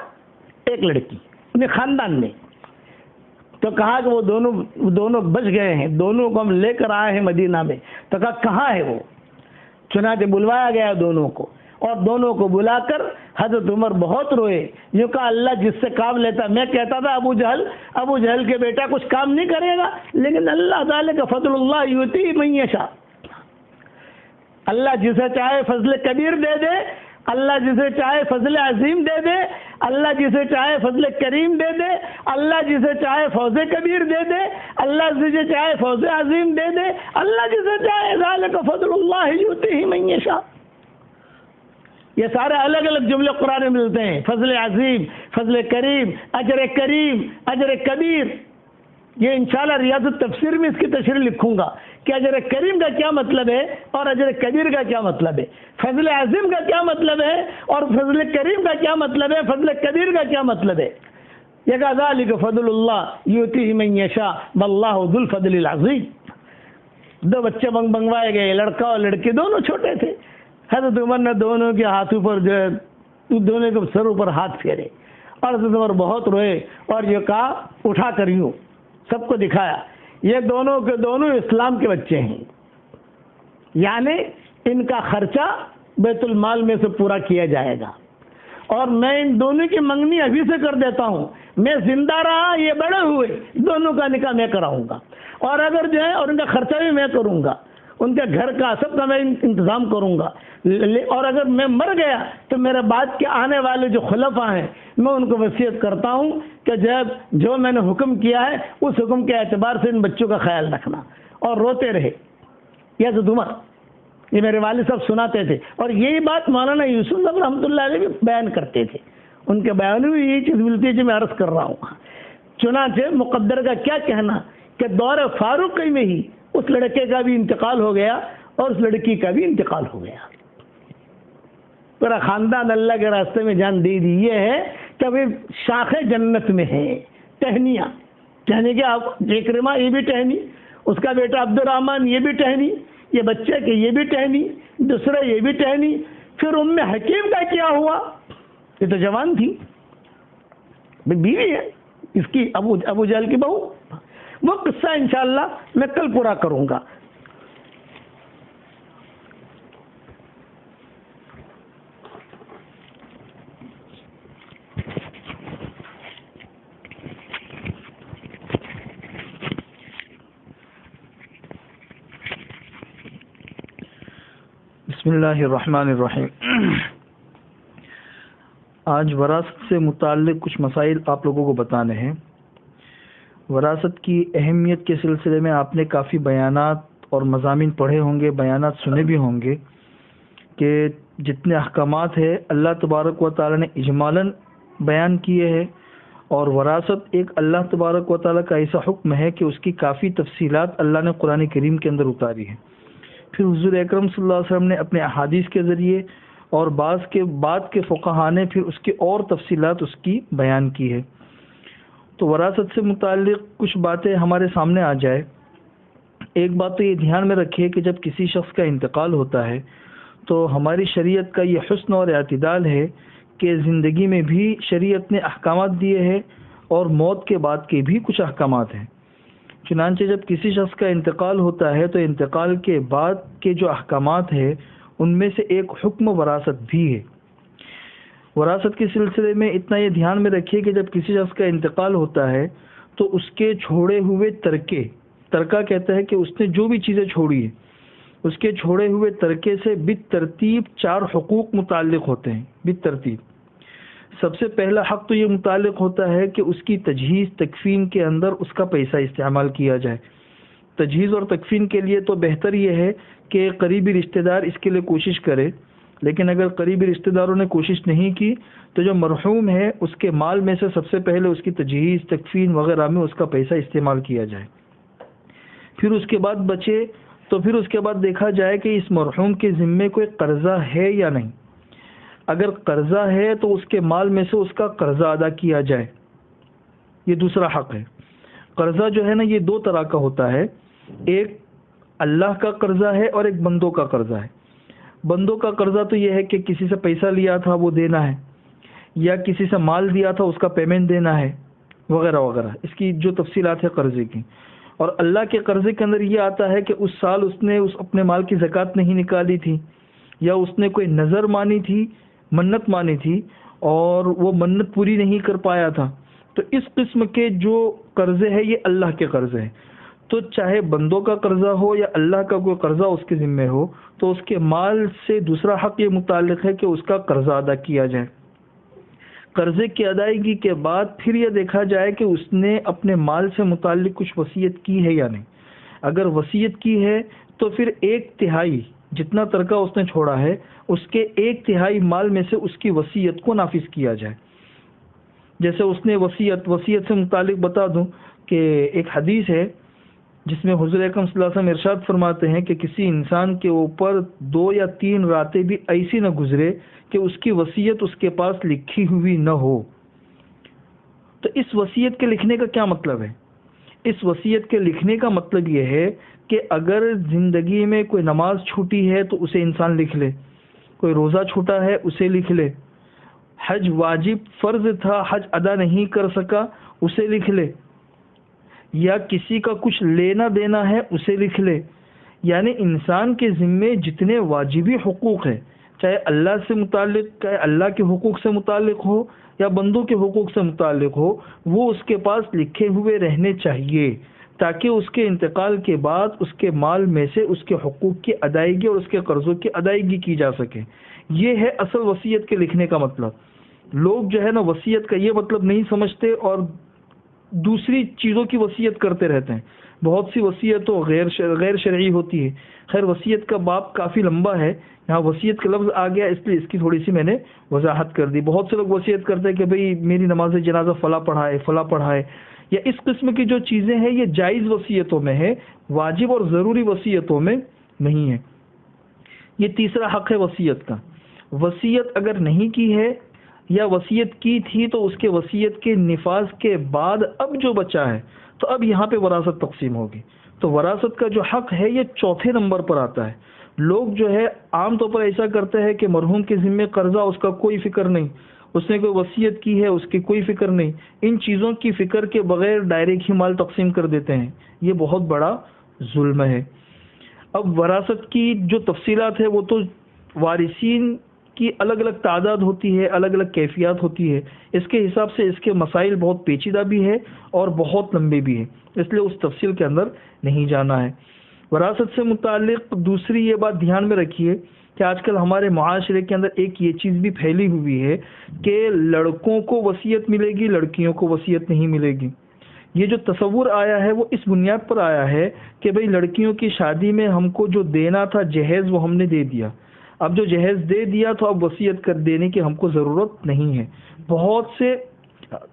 ایک لڑکی اپنے خاندان میں۔ تو کہا کہ وہ دونوں بچ گئے ہیں، دونوں کو ہم لے کر آئے ہیں مدینہ میں۔ تو کہا کہاں ہے وہ؟ چنانچہ بلوایا گیا دونوں کو، اور دونوں کو بلا کر حضرت عمر بہت روئے، یوں کہا اللہ جس سے کام لیتا، میں کہتا تھا ابو جہل کے بیٹا کچھ کام نہیں کرے گا، لیکن اللہ تعالی کا فضل اللہ یؤتی من یشاء، اللہ جسے چاہے فضل کبیر دے دے، اللہ جسے چاہے فضل عظیم دے دے، اللہ جسے چاہے فضل کریم دے دے، اللہ جسے چاہے فوز کبیر دے دے، اللہ جسے چاہے فوز عظیم دے دے، اللہ جسے چاہے ذالک فضل اللہ یؤتیہ من یشاء۔ یہ سارے الگ الگ جملے قرآن میں ملتے ہیں، فضل عظیم، فضل کریم، اجر کبیر۔ یہ انشاءاللہ ریاض التفسیر میں اس کی تشریح لکھوں گا کہ اجر کریم کا کیا مطلب ہے اور اجر کبیر کا کیا مطلب ہے، فضل عظیم کا کیا مطلب ہے اور فضل کریم کا کیا مطلب ہے، فضل کبیر کا کیا مطلب ہے۔ یہ کہا ذالک فضل اللہ یؤتیہ من یشاء واللہ ذو الفضل العظیم۔ دو بچے منگوائے گئے، لڑکا اور لڑکی، دونوں چھوٹے تھے۔ حضرت عمر نے دونوں کے ہاتھوں پر جو ہے دونوں کے سروں پر ہاتھ پھیرے، اور حضرت عمر بہت روئے اور یہ کہا اٹھا کر یوں سب کو دکھایا، یہ دونوں کے دونوں اسلام کے بچے ہیں، یعنی ان کا خرچہ بیت المال میں سے پورا کیا جائے گا، اور میں ان دونوں کی منگنی ابھی سے کر دیتا ہوں، میں زندہ رہا یہ بڑے ہوئے دونوں کا نکاح میں کراؤں گا، اور اگر جو ہے اور ان کا خرچہ بھی میں کروں گا، ان کے گھر کا سب کا میں انتظام کروں گا، اور اگر میں مر گیا تو میرے بعد کے آنے والے جو خلفاء ہیں میں ان کو وصیت کرتا ہوں کہ جب جو میں نے حکم کیا ہے اس حکم کے اعتبار سے ان بچوں کا خیال رکھنا، اور روتے رہے۔ یہ حضرت عمر، یہ میرے والد صاحب سناتے تھے، اور یہی بات مولانا یوسف صاحب رحمۃ اللہ علیہ بھی بیان کرتے تھے، ان کے بیان میں یہی چیز ملتی ہے جو میں عرض کر رہا ہوں۔ چنانچہ مقدر کا کیا کہنا کہ دور فاروقی میں ہی اس لڑکے کا بھی انتقال ہو گیا اور اس لڑکی کا بھی انتقال ہو گیا، پورا خاندان اللہ کے راستے میں جان دے دی۔ یہ ہے کہ ابھی شاخ جنت میں ہے، ٹہنیاں، کہنے کے اکرمہ یہ بھی ٹہنی، اس کا بیٹا عبد الرحمن یہ بھی ٹہنی، یہ بچے کے یہ بھی ٹہنی، دوسرے یہ بھی ٹہنی۔ پھر ام حکیم کا کیا ہوا؟ یہ تو جوان تھی، بیوی ہے اس کی، ابو جہل کی بہو۔ وہ قصہ انشاءاللہ میں کل پورا کروں گا۔ بسم اللہ الرحمن الرحیم۔ آج وراثت سے متعلق کچھ مسائل آپ لوگوں کو بتانے ہیں۔ وراثت کی اہمیت کے سلسلے میں آپ نے کافی بیانات اور مضامین پڑھے ہوں گے، بیانات سنے بھی ہوں گے کہ جتنے احکامات ہیں اللہ تبارک و تعالی نے اجمالاً بیان کیے ہیں، اور وراثت ایک اللہ تبارک و تعالی کا ایسا حکم ہے کہ اس کی کافی تفصیلات اللہ نے قرآن کریم کے اندر اتاری ہیں۔ پھر حضور اکرم صلی اللہ علیہ وسلم نے اپنے احادیث کے ذریعے اور بعض کے فقہاء نے پھر اس کی اور تفصیلات اس کی بیان کی ہے۔ تو وراثت سے متعلق کچھ باتیں ہمارے سامنے آ جائے۔ ایک بات تو یہ دھیان میں رکھیے کہ جب کسی شخص کا انتقال ہوتا ہے تو ہماری شریعت کا یہ حسن اور اعتدال ہے کہ زندگی میں بھی شریعت نے احکامات دیے ہیں اور موت کے بعد کے بھی کچھ احکامات ہیں۔ چنانچہ جب کسی شخص کا انتقال ہوتا ہے تو انتقال کے بعد کے جو احکامات ہیں ان میں سے ایک حکم وراثت بھی ہے۔ وراثت کے سلسلے میں اتنا یہ دھیان میں رکھیے کہ جب کسی شخص کا انتقال ہوتا ہے تو اس کے چھوڑے ہوئے ترکہ کہتا ہے کہ اس نے جو بھی چیزیں چھوڑی ہیں اس کے چھوڑے ہوئے ترکے سے بالترتیب 4 حقوق متعلق ہوتے ہیں۔ بالترتیب سب سے پہلا حق تو یہ متعلق ہوتا ہے کہ اس کی تجہیز تکفین کے اندر اس کا پیسہ استعمال کیا جائے۔ تجہیز اور تکفین کے لیے تو بہتر یہ ہے کہ قریبی رشتہ دار اس کے لیے کوشش کرے، لیکن اگر قریبی رشتہ داروں نے کوشش نہیں کی تو جو مرحوم ہے اس کے مال میں سے سب سے پہلے اس کی تجہیز تکفین وغیرہ میں اس کا پیسہ استعمال کیا جائے۔ پھر اس کے بعد بچے تو پھر اس کے بعد دیکھا جائے کہ اس مرحوم کے ذمے کوئی قرضہ ہے یا نہیں۔ اگر قرضہ ہے تو اس کے مال میں سے اس کا قرضہ ادا کیا جائے، یہ دوسرا حق ہے۔ قرضہ جو ہے نا یہ 2 طرح کا ہوتا ہے، ایک اللہ کا قرضہ ہے اور ایک بندوں کا قرضہ ہے۔ بندوں کا قرضہ تو یہ ہے کہ کسی سے پیسہ لیا تھا وہ دینا ہے، یا کسی سے مال دیا تھا اس کا پیمنٹ دینا ہے وغیرہ وغیرہ، اس کی جو تفصیلات ہے قرضے کی۔ اور اللہ کے قرضے کے اندر یہ آتا ہے کہ اس سال اس نے اپنے مال کی زکوٰۃ نہیں نکالی تھی، یا اس نے کوئی نظر مانی تھی، منت مانی تھی اور وہ منت پوری نہیں کر پایا تھا، تو اس قسم کے جو قرضے ہیں یہ اللہ کے قرضے ہیں۔ تو چاہے بندوں کا قرضہ ہو یا اللہ کا کوئی قرضہ اس کے ذمے ہو تو اس کے مال سے دوسرا حق یہ متعلق ہے کہ اس کا قرضہ ادا کیا جائے۔ قرضے کی ادائیگی کے بعد پھر یہ دیکھا جائے کہ اس نے اپنے مال سے متعلق کچھ وصیت کی ہے یا نہیں۔ اگر وصیت کی ہے تو پھر 1/3 جتنا ترکہ اس نے چھوڑا ہے اس کے 1/3 مال میں سے اس کی وصیت کو نافذ کیا جائے۔ جیسے اس نے وصیت سے متعلق بتا دوں کہ ایک حدیث ہے جس میں حضور اکرم صلی اللہ علیہ وسلم ارشاد فرماتے ہیں کہ کسی انسان کے اوپر 2 یا 3 راتیں بھی ایسی نہ گزرے کہ اس کی وصیت اس کے پاس لکھی ہوئی نہ ہو۔ تو اس وصیت کے لکھنے کا کیا مطلب ہے؟ اس وصیت کے لکھنے کا مطلب یہ ہے کہ اگر زندگی میں کوئی نماز چھوٹی ہے تو اسے انسان لکھ لے، کوئی روزہ چھوٹا ہے اسے لکھ لے، حج واجب فرض تھا حج ادا نہیں کر سکا اسے لکھ لے، یا کسی کا کچھ لینا دینا ہے اسے لکھ لے۔ یعنی انسان کے ذمے جتنے واجبی حقوق ہیں، چاہے اللہ سے متعلق، چاہے اللہ کے حقوق سے متعلق ہو یا بندوں کے حقوق سے متعلق ہو، وہ اس کے پاس لکھے ہوئے رہنے چاہیے تاکہ اس کے انتقال کے بعد اس کے مال میں سے اس کے حقوق کی ادائیگی اور اس کے قرضوں کی ادائیگی کی جا سکے۔ یہ ہے اصل وصیت کے لکھنے کا مطلب۔ لوگ جو ہے نا وصیت کا یہ مطلب نہیں سمجھتے اور دوسری چیزوں کی وصیت کرتے رہتے ہیں۔ بہت سی وصیت تو غیر شرعی ہوتی ہے۔ خیر وصیت کا باب کافی لمبا ہے، یہاں وصیت کا لفظ آ گیا اس لیے اس کی تھوڑی سی میں نے وضاحت کر دی۔ بہت سے لوگ وصیت کرتے ہیں کہ بھئی میری نماز جنازہ فلاں پڑھائے، یا اس قسم کی جو چیزیں ہیں یہ جائز وصیتوں میں ہے، واجب اور ضروری وصیتوں میں نہیں ہے۔ یہ تیسرا حق ہے وصیت کا۔ وصیت اگر نہیں کی ہے یا وصیت کی تھی تو اس کے وصیت کے نفاذ کے بعد اب جو بچا ہے تو اب یہاں پہ وراثت تقسیم ہوگی۔ تو وراثت کا جو حق ہے یہ 4تھے نمبر پر آتا ہے۔ لوگ جو ہے عام طور پر ایسا کرتے ہیں کہ مرحوم کے ذمے قرضہ، اس کا کوئی فکر نہیں، اس نے کوئی وصیت کی ہے اس کی کوئی فکر نہیں، ان چیزوں کی فکر کے بغیر ڈائریکٹ ہی مال تقسیم کر دیتے ہیں۔ یہ بہت بڑا ظلم ہے۔ اب وراثت کی جو تفصیلات ہے وہ تو وارثین کی الگ الگ تعداد ہوتی ہے، الگ الگ کیفیات ہوتی ہے، اس کے حساب سے اس کے مسائل بہت پیچیدہ بھی ہے اور بہت لمبے بھی ہیں، اس لیے اس تفصیل کے اندر نہیں جانا ہے۔ وراثت سے متعلق دوسری یہ بات دھیان میں رکھیے کہ آج کل ہمارے معاشرے کے اندر ایک یہ چیز بھی پھیلی ہوئی ہے کہ لڑکوں کو وصیت ملے گی، لڑکیوں کو وصیت نہیں ملے گی. یہ جو تصور آیا ہے وہ اس بنیاد پر آیا ہے کہ بھئی لڑکیوں کی شادی میں ہم کو جو دینا تھا جہیز وہ ہم نے دے دیا، اب جو جہیز دے دیا تو اب وصیت کر دینے کی ہم کو ضرورت نہیں ہے، بہت سے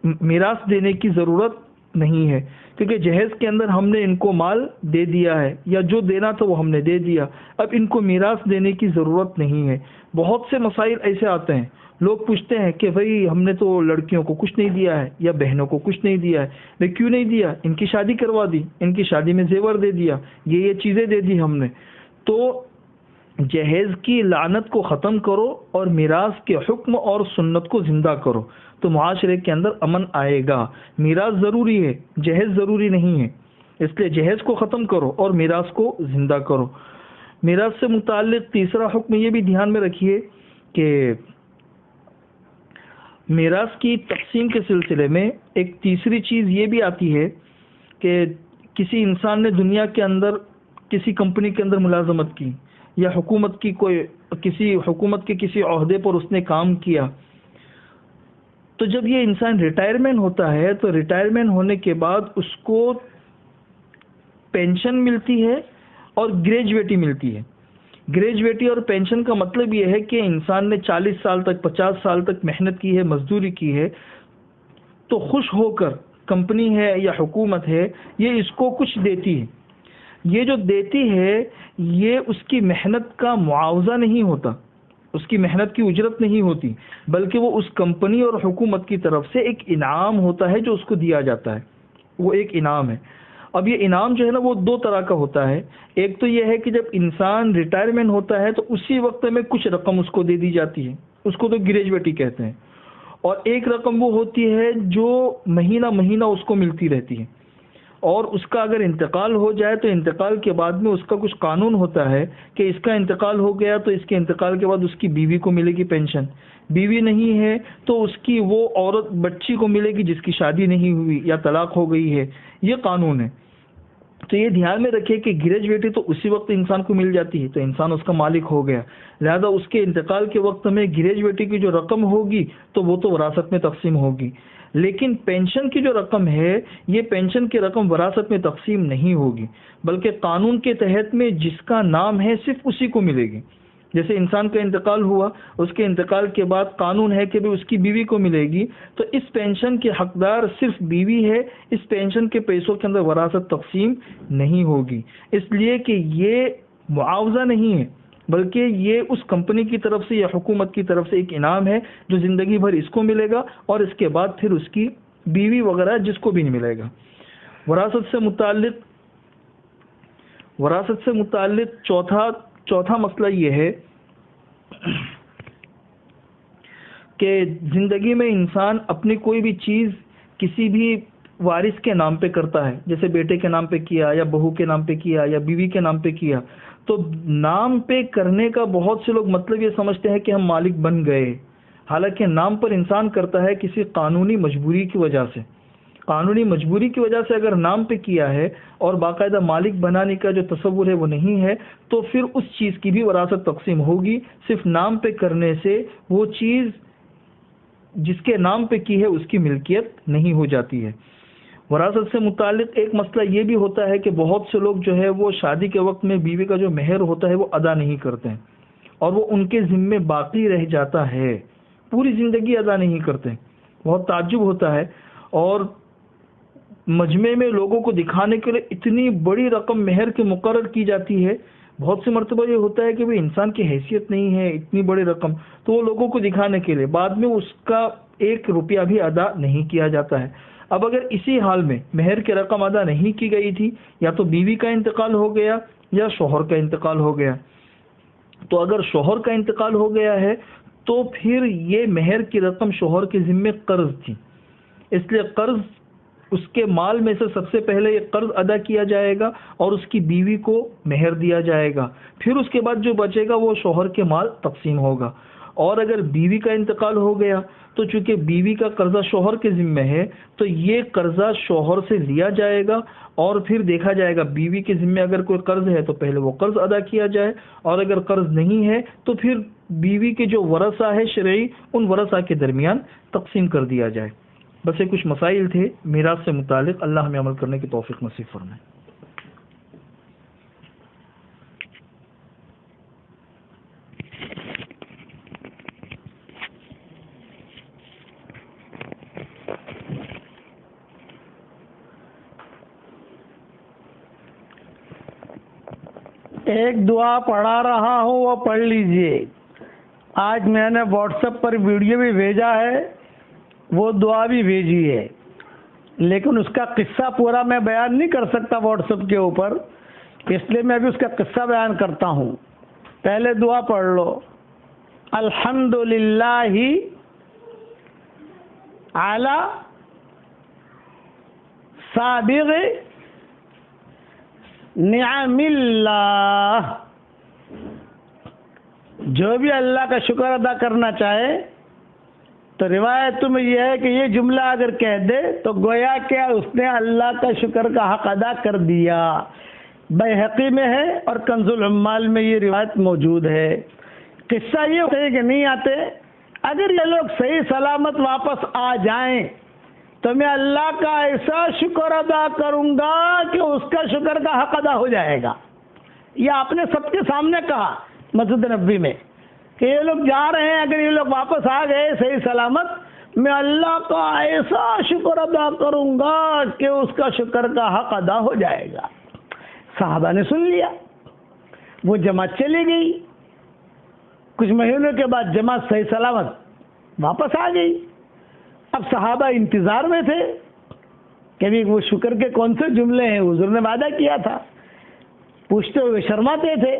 میراث دینے کی ضرورت نہیں ہے، کیونکہ جہیز کے اندر ہم نے ان کو مال دے دیا ہے یا جو دینا تھا وہ ہم نے دے دیا، اب ان کو میراث دینے کی ضرورت نہیں ہے. بہت سے مسائل ایسے آتے ہیں، لوگ پوچھتے ہیں کہ بھئی ہم نے تو لڑکیوں کو کچھ نہیں دیا ہے یا بہنوں کو کچھ نہیں دیا ہے، بھئی کیوں نہیں دیا؟ ان کی شادی کروا دی، ان کی شادی میں زیور دے دیا، یہ چیزیں دے دی ہم نے. تو جہیز کی لعنت کو ختم کرو اور میراث کے حکم اور سنت کو زندہ کرو تو معاشرے کے اندر امن آئے گا. میراث ضروری ہے، جہیز ضروری نہیں ہے، اس لیے جہیز کو ختم کرو اور میراث کو زندہ کرو. میراث سے متعلق تیسرا حکم یہ بھی دھیان میں رکھیے کہ میراث کی تقسیم کے سلسلے میں ایک تیسری چیز یہ بھی آتی ہے کہ کسی انسان نے دنیا کے اندر کسی کمپنی کے اندر ملازمت کی یا حکومت کی حکومت کے کسی عہدے پر اس نے کام کیا، تو جب یہ انسان ریٹائرمنٹ ہوتا ہے تو ریٹائرمنٹ ہونے کے بعد اس کو پینشن ملتی ہے اور گریجویٹی ملتی ہے. گریجویٹی اور پینشن کا مطلب یہ ہے کہ انسان نے 40 سال تک 50 سال تک محنت کی ہے، مزدوری کی ہے، تو خوش ہو کر کمپنی ہے یا حکومت ہے یہ اس کو کچھ دیتی ہے. یہ جو دیتی ہے یہ اس کی محنت کا معاوضہ نہیں ہوتا، اس کی محنت کی اجرت نہیں ہوتی، بلکہ وہ اس کمپنی اور حکومت کی طرف سے ایک انعام ہوتا ہے جو اس کو دیا جاتا ہے، وہ ایک انعام ہے. اب یہ انعام جو ہے نا وہ دو طرح کا ہوتا ہے. ایک تو یہ ہے کہ جب انسان ریٹائرمنٹ ہوتا ہے تو اسی وقت میں کچھ رقم اس کو دے دی جاتی ہے، اس کو تو گریجویٹی کہتے ہیں، اور ایک رقم وہ ہوتی ہے جو مہینہ مہینہ اس کو ملتی رہتی ہے. اور اس کا اگر انتقال ہو جائے تو انتقال کے بعد میں اس کا کچھ قانون ہوتا ہے کہ اس کا انتقال ہو گیا تو اس کے انتقال کے بعد اس کی بیوی کو ملے گی پینشن، بیوی نہیں ہے تو اس کی وہ عورت بچی کو ملے گی جس کی شادی نہیں ہوئی یا طلاق ہو گئی ہے، یہ قانون ہے. تو یہ دھیان میں رکھے کہ گریجویٹی تو اسی وقت انسان کو مل جاتی ہے تو انسان اس کا مالک ہو گیا، لہذا اس کے انتقال کے وقت میں گریجویٹی کی جو رقم ہوگی تو وہ تو وراثت میں تقسیم ہوگی. لیکن پینشن کی جو رقم ہے یہ پینشن کی رقم وراثت میں تقسیم نہیں ہوگی، بلکہ قانون کے تحت میں جس کا نام ہے صرف اسی کو ملے گی. جیسے انسان کا انتقال ہوا، اس کے انتقال کے بعد قانون ہے کہ اس کی بیوی کو ملے گی، تو اس پینشن کے حقدار صرف بیوی ہے، اس پینشن کے پیسوں کے اندر وراثت تقسیم نہیں ہوگی. اس لیے کہ یہ معاوضہ نہیں ہے بلکہ یہ اس کمپنی کی طرف سے یا حکومت کی طرف سے ایک انعام ہے جو زندگی بھر اس کو ملے گا اور اس کے بعد پھر اس کی بیوی وغیرہ جس کو بھی نہیں ملے گا. وراثت سے متعلق چوتھا مسئلہ یہ ہے کہ زندگی میں انسان اپنی کوئی بھی چیز کسی بھی وارث کے نام پہ کرتا ہے، جیسے بیٹے کے نام پہ کیا یا بہو کے نام پہ کیا یا بیوی کے نام پہ کیا، تو نام پہ کرنے کا بہت سے لوگ مطلب یہ سمجھتے ہیں کہ ہم مالک بن گئے، حالانکہ نام پر انسان کرتا ہے کسی قانونی مجبوری کی وجہ سے. قانونی مجبوری کی وجہ سے اگر نام پہ کیا ہے اور باقاعدہ مالک بنانے کا جو تصور ہے وہ نہیں ہے تو پھر اس چیز کی بھی وراثت تقسیم ہوگی. صرف نام پہ کرنے سے وہ چیز جس کے نام پہ کی ہے اس کی ملکیت نہیں ہو جاتی ہے. وراثت سے متعلق ایک مسئلہ یہ بھی ہوتا ہے کہ بہت سے لوگ جو ہے وہ شادی کے وقت میں بیوی کا جو مہر ہوتا ہے وہ ادا نہیں کرتے ہیں اور وہ ان کے ذمے باقی رہ جاتا ہے، پوری زندگی ادا نہیں کرتے. بہت تعجب ہوتا ہے اور مجمع میں لوگوں کو دکھانے کے لیے اتنی بڑی رقم مہر کے مقرر کی جاتی ہے. بہت سی مرتبہ یہ ہوتا ہے کہ وہ انسان کی حیثیت نہیں ہے اتنی بڑی رقم، تو وہ لوگوں کو دکھانے کے لیے بعد میں اس کا 1 روپیہ بھی ادا نہیں کیا جاتا ہے. اب اگر اسی حال میں مہر کی رقم ادا نہیں کی گئی تھی، یا تو بیوی کا انتقال ہو گیا یا شوہر کا انتقال ہو گیا، تو اگر شوہر کا انتقال ہو گیا ہے تو پھر یہ مہر کی رقم شوہر کے ذمے قرض تھی، اس لیے قرض اس کے مال میں سے سب سے پہلے یہ قرض ادا کیا جائے گا اور اس کی بیوی کو مہر دیا جائے گا، پھر اس کے بعد جو بچے گا وہ شوہر کے مال تقسیم ہوگا. اور اگر بیوی کا انتقال ہو گیا تو چونکہ بیوی کا قرضہ شوہر کے ذمہ ہے تو یہ قرضہ شوہر سے لیا جائے گا اور پھر دیکھا جائے گا بیوی کے ذمہ اگر کوئی قرض ہے تو پہلے وہ قرض ادا کیا جائے، اور اگر قرض نہیں ہے تو پھر بیوی کے جو ورثہ ہے شرعی ان ورثہ کے درمیان تقسیم کر دیا جائے۔ بس یہ کچھ مسائل تھے میراث سے متعلق، اللہ ہمیں عمل کرنے کی توفیق نصیب فرمائے۔ ایک دعا پڑھا رہا ہوں، وہ پڑھ لیجئے۔ آج میں نے واٹس ایپ پر ویڈیو بھی بھیجا ہے، وہ دعا بھی بھیجی ہے، لیکن اس کا قصہ پورا میں بیان نہیں کر سکتا واٹس ایپ کے اوپر، اس لیے میں ابھی اس کا قصہ بیان کرتا ہوں۔ پہلے دعا پڑھ لو۔ الحمدللہ علی سابغ نعم اللہ، جو بھی اللہ کا شکر ادا کرنا چاہے تو روایت میں یہ ہے کہ یہ جملہ اگر کہہ دے تو گویا کہ اس نے اللہ کا شکر کا حق ادا کر دیا۔ بیہقی میں ہے اور کنز العمال میں یہ روایت موجود ہے۔ قصہ یہ ہوتا ہے کہ نہیں آتے، اگر یہ لوگ صحیح سلامت واپس آ جائیں تو میں اللہ کا ایسا شکر ادا کروں گا کہ اس کا شکر کا حق ادا ہو جائے گا۔ یہ آپ نے سب کے سامنے کہا مسجد نبوی میں کہ یہ لوگ جا رہے ہیں، اگر یہ لوگ واپس آ گئے صحیح سلامت، میں اللہ کا ایسا شکر ادا کروں گا کہ اس کا شکر کا حق ادا ہو جائے گا۔ صحابہ نے سن لیا، وہ جماعت چلی گئی، کچھ مہینوں کے بعد جماعت صحیح سلامت واپس آ گئی۔ اب صحابہ انتظار میں تھے کہ ابھی وہ شکر کے کون سے جملے ہیں، حضور نے وعدہ کیا تھا، پوچھتے ہوئے شرماتے تھے۔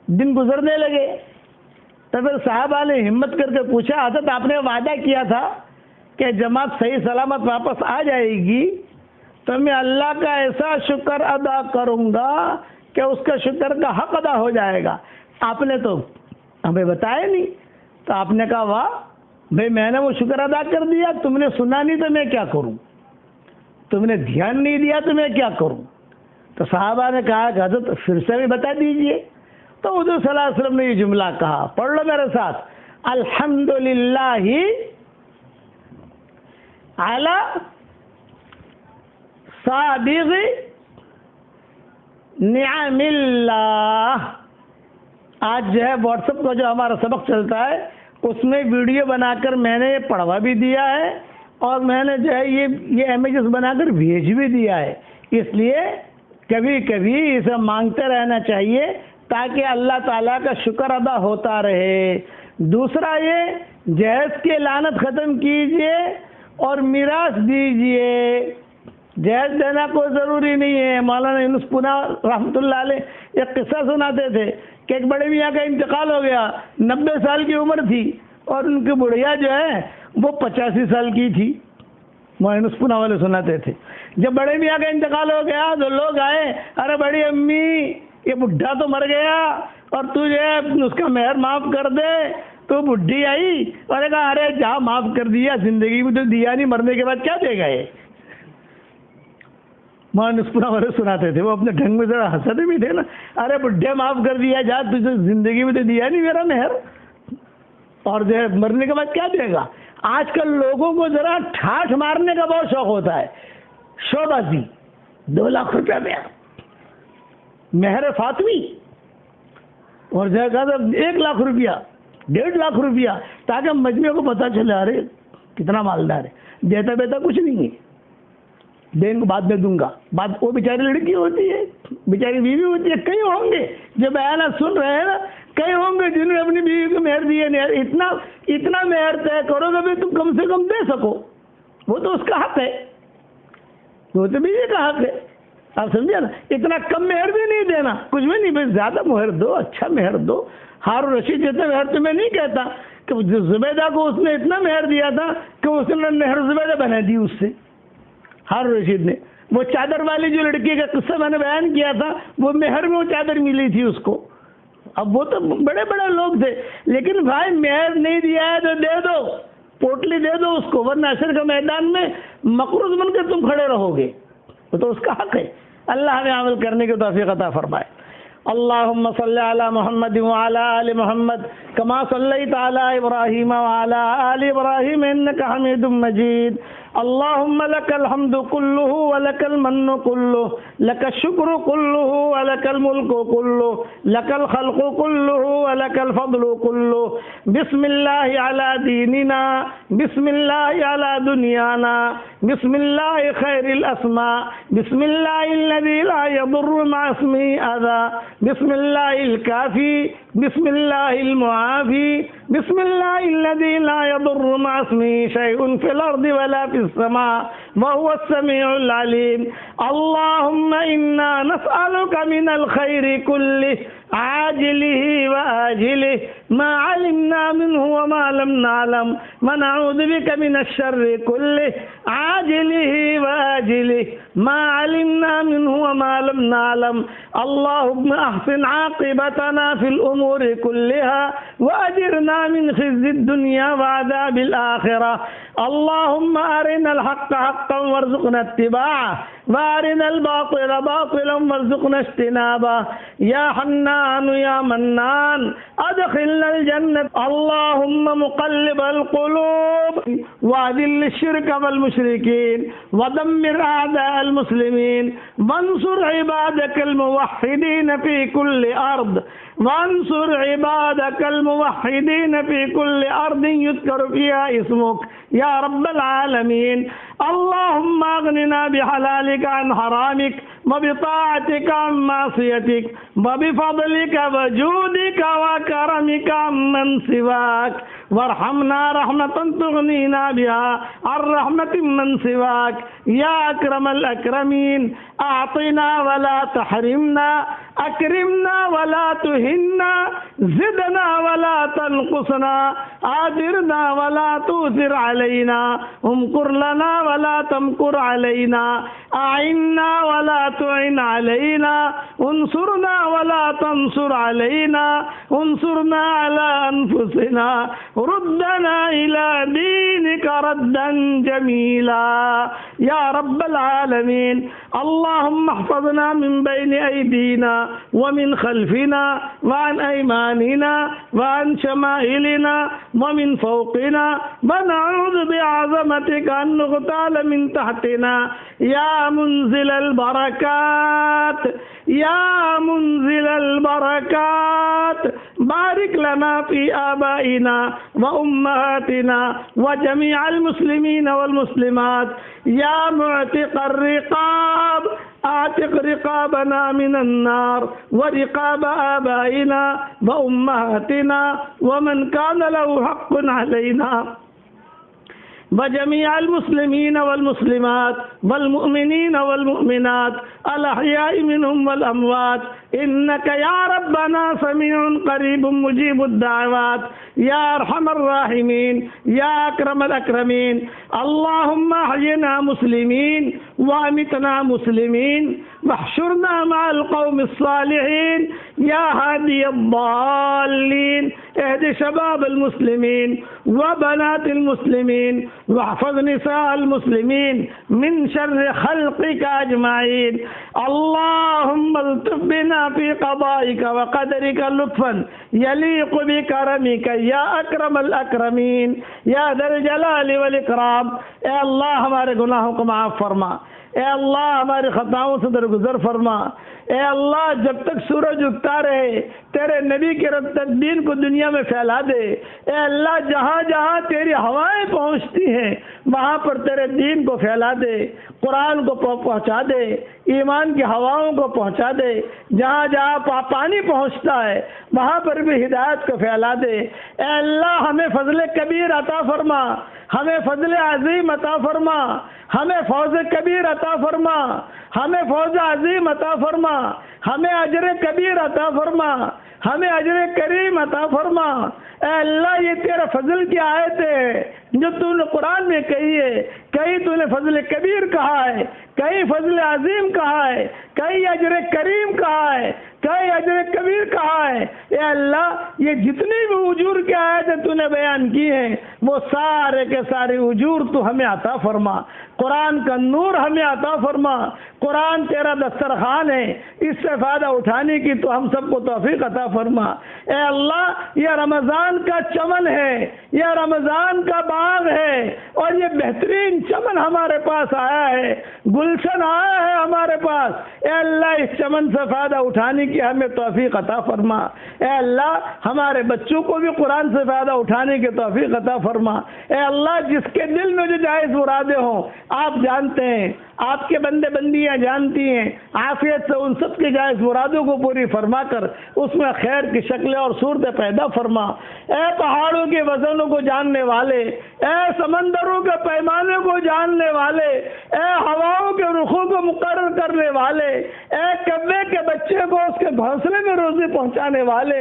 دن گزرنے لگے تو پھر صحابہ نے ہمت کر کے پوچھا، حضرت آپ نے وعدہ کیا تھا کہ جماعت صحیح سلامت واپس آ جائے گی تو میں اللہ کا ایسا شکر ادا کروں گا کہ اس کا شکر کا حق ادا ہو جائے گا، آپ نے تو ہمیں بتایا نہیں۔ تو آپ نے کہا واہ بھائی، میں نے وہ شکر ادا کر دیا، تم نے سنا نہیں تو میں کیا کروں، تم نے دھیان نہیں دیا تو میں کیا کروں۔ تو صحابہ نے کہا کہ حضرت پھر سے بھی بتا دیجئے۔ تو حضور صلی اللہ علیہ وسلم نے یہ جملہ کہا، پڑھ لو میرے ساتھ، الحمدللہ علی سابغ نعم اللہ۔ آج جو ہے واٹس ایپ کا جو ہمارا سبق چلتا ہے اس میں ویڈیو بنا کر میں نے پڑھوا بھی دیا ہے اور میں نے جو ہے یہ امیجز بنا کر بھیج بھی دیا ہے۔ اس لیے کبھی کبھی اسے مانگتے رہنا چاہیے تاکہ اللہ تعالیٰ کا شکر ادا ہوتا رہے۔ دوسرا یہ جہیز کی لعنت ختم کیجئے اور میراث دیجئے۔ جہیز دینا کوئی ضروری نہیں ہے۔ مولانا یونس پونا رحمۃ اللہ علیہ ایک قصہ سناتے تھے کہ ایک بڑے میاں کا انتقال ہو گیا، 90 سال کی عمر تھی اور ان کی بڑھیا جو ہے وہ 85 سال کی تھی۔ مولانا یونس پونا والے سناتے تھے جب بڑے میاں کا انتقال ہو گیا تو لوگ آئے، ارے بڑی امی یہ بڈھا تو مر گیا اور تو جو ہے اس کا مہر معاف کر دے۔ تو بڈھی آئی اور نے کہا ارے جہاں معاف کر دیا زندگی میں تو دیا نہیں، مرنے کے بعد کیا دے گا یہ۔ مولانا نسپنا والے سناتے تھے، وہ اپنے ڈھنگ میں ذرا ہنستے بھی تھے نا، ارے بڈھے معاف کر دیا جا، تجھے زندگی میں تو دیا نہیں میرا مہر، اور جو ہے مرنے کے بعد کیا دے گا۔ آج کل لوگوں کو ذرا ٹھاٹھ مارنے کا بہت شوق ہوتا ہے، شو بازی، 2 لاکھ روپیہ مہر فاطمی، اور جو ہے 1 لاکھ روپیہ، 1.5 لاکھ روپیہ، تاکہ مجمع کو پتہ چلے ارے کتنا مالدار ہے، دیتا بیتا کچھ نہیں ہے، دین کو بعد میں دوں گا۔ بعد وہ بیچاری لڑکی ہوتی ہے، بیچاری بیوی ہوتی ہے، کئی ہوں گے جو بیانات سن رہے ہیں نا، کئی ہوں گے جنہوں نے اپنی بیوی کو مہر دیے نہیں۔ اتنا مہر طے کرو گے تم کم سے کم دے سکو، وہ تو اس کا حق ہے، وہ تو بیوی کا حق ہے، آپ سمجھے نا۔ اتنا کم مہر بھی نہیں دینا، کچھ بھی نہیں، بس زیادہ مہر دو، اچھا مہر دو۔ ہارون رشید جتنا مہر تمہیں نہیں کہتا کہ زبیدہ کو اس نے اتنا مہر دیا تھا کہ اس نے مہر زبیدہ بنا دی اس سے، ہارون رشید نے۔ وہ چادر والی جو لڑکی کا قصہ میں نے بیان کیا تھا، وہ مہر میں وہ چادر ملی تھی اس کو، اب وہ تو بڑے بڑے لوگ تھے، لیکن بھائی مہر نہیں دیا ہے تو دے دو، پوٹلی دے دو اس کو، ورنہ حشر کے میدان میں مقروض بن کے تم کھڑے رہو گے، وہ تو اس کا حق ہے۔ اللہ ہمیں عمل کرنے کی توفیق عطا فرمائے۔ اللہم صلی علی محمد وعلی آل محمد کما صلیت علی ابراہیم وعلی آل ابراہیم انک حمید مجید۔ اللہم لک الحمد کلہ ولک المن کلہ، لک الشکر کلہ ولک الملک کلہ، لک الخلق کلہ ولک الفضل کلہ۔ بسم اللہ علی دیننا، بسم اللہ علی دنیانا، بسم اللہ خیر الاسماء، بسم اللہ الذی لا یضر مع اسمہ اذی، بسم اللہ الکافی، بسم اللہ المعافی، بسم اللہ الذی لا یضر مع اسمہ شیء فی الارض ولا فی السماء وهو السمیع العلیم۔ اللہم انا نسألک من الخیر کلہ عاجلہ وآجلہ ما علمنا منہ وما لم نعلم ونعوذ بک من الشر کلہ عاجلہ وآجلہ ما علمنا منہ وما لم نعلم۔ اللہم احسن عاقبتنا فی الامور كلها وأجرنا من خزي الدنيا وعذاب الآخرة۔ اللهم أرنا الحق حقا وارزقنا اتباعه وأرنا الباطل باطلا وارزقنا اجتنابه۔ يا حنان يا منان أدخلنا الجنة۔ اللهم مقلب القلوب وأذل الشرك والمشركين ودمر أعداء المسلمين وانصر عبادك الموحدين في كل أرض، وانصر عبادك الموحدين في كل أرض يذكر فيها اسمك يا رب العالمين۔ اللهم اغننا بحلالك عن حرامك وبطاعتك عن معصيتك وبفضلك وجودك وكرمك عمن سواك، وارحمنا رحمة تغنينا بها عن رحمة من سواك يا أكرم الأكرمين۔ أعطنا ولا تحرمنا، أكرمنا ولا تهنا، زدنا ولا تنقصنا، آثرنا ولا تؤثر علينا، امكر لنا ولا تمكر علينا، أعنا ولا تعن علينا، انصرنا ولا تنصر علينا، انصرنا على أنفسنا، ردنا إلى دينك ردا جميلا يا رب العالمين۔ اللهم احفظنا من بين أيدينا ومن خلفنا وعن أيماننا وعن شمائلنا ومن فوقنا، ونعوذ بعظمتك أن نغتال من تحتنا يا منزل البركات، يا منزل البركات۔ بارك لنا في آبائنا وأمهاتنا وجميع المسلمين والمسلمات يا معتق الرقاب، اعتق رقابنا من النار ورقاب آبائنا وأمهاتنا ومن كان له حق علينا وجميع المسلمين والمسلمات والمؤمنين والمؤمنات الأحياء منهم والأموات، إنك يا ربنا سميع قريب مجيب الدعوات يا أرحم الراحمين يا أكرم الأكرمين۔ اللهم أحينا مسلمين وأمتنا مسلمين واحشرنا مع القوم الصالحين يا هادي الضالين۔ اهد شباب المسلمين وبنات المسلمين واحفظ نساء المسلمين من شر خلقك أجمعين۔ اللهم الطف بنا في قضائك وقدرك لطفا يليق بكرمك يا أكرم الأكرمين يا ذا الجلال والإكرام۔ اے اللہ ہمارے گناہوں کو معاف فرما، اے اللہ ہماری خطاؤں سے درگزر فرما، اے اللہ جب تک سورج اگتا رہے تیرے نبی کے رب تک دین کو دنیا میں پھیلا دے۔ اے اللہ جہاں جہاں تیری ہوائیں پہنچتی ہیں وہاں پر تیرے دین کو پھیلا دے، قرآن کو پہنچا دے، ایمان کی ہواؤں کو پہنچا دے، جہاں جہاں پانی پہنچتا ہے وہاں پر بھی ہدایت کو پھیلا دے۔ اے اللہ ہمیں فضل کبیر عطا فرما، ہمیں فضل عظیم عطا فرما، ہمیں فوز کبیر عطا فرما، ہمیں فوز عظیم عطا فرما، ہمیں اجر کبیر عطا فرما، ہمیں اجر کریم عطا فرما۔ اے اللہ یہ تیرا فضل کی آیت ہے جو تو نے قرآن میں کہی ہے، کہیں تو نے فضل کبیر کہا ہے، کہیں فضل عظیم کہا ہے، کہیں اجر کریم کہا ہے، کا اجر کبیر کہا ہے۔ اے اللہ یہ جتنی بھی اجور کی آیتیں تو نے بیان کی ہیں وہ سارے کے سارے اجور تو ہمیں عطا فرما، قرآن کا نور ہمیں عطا فرما، قرآن تیرا دسترخوان ہے، اس سے فائدہ اٹھانے کی تو ہم سب کو توفیق عطا فرما۔ اے اللہ یہ رمضان کا چمن ہے، یہ رمضان کا باغ ہے، اور یہ بہترین چمن ہمارے پاس آیا ہے، گلشن آیا ہے ہمارے پاس۔ اے اللہ اس چمن سے فائدہ اٹھانے کی ہمیں توفیق عطا فرما۔ اے اللہ ہمارے بچوں کو بھی قرآن سے فائدہ اٹھانے کی توفیق عطا فرما۔ اے اللہ جس کے دل میں جو جائز مرادیں ہوں آپ جانتے ہیں، آپ کے بندے بندیاں جانتی ہیں، عافیت سے ان سب کی جائز مرادوں کو پوری فرما کر اس میں خیر کی شکلیں اور صورتیں پیدا فرما۔ اے پہاڑوں کے وزنوں کو جاننے والے، اے سمندروں کے پیمانے کو جاننے والے، اے ہواؤں کے رخوں کو مقرر کرنے والے، اے کبے کے بچے کو اس کے گھونسلے میں روزی پہنچانے والے،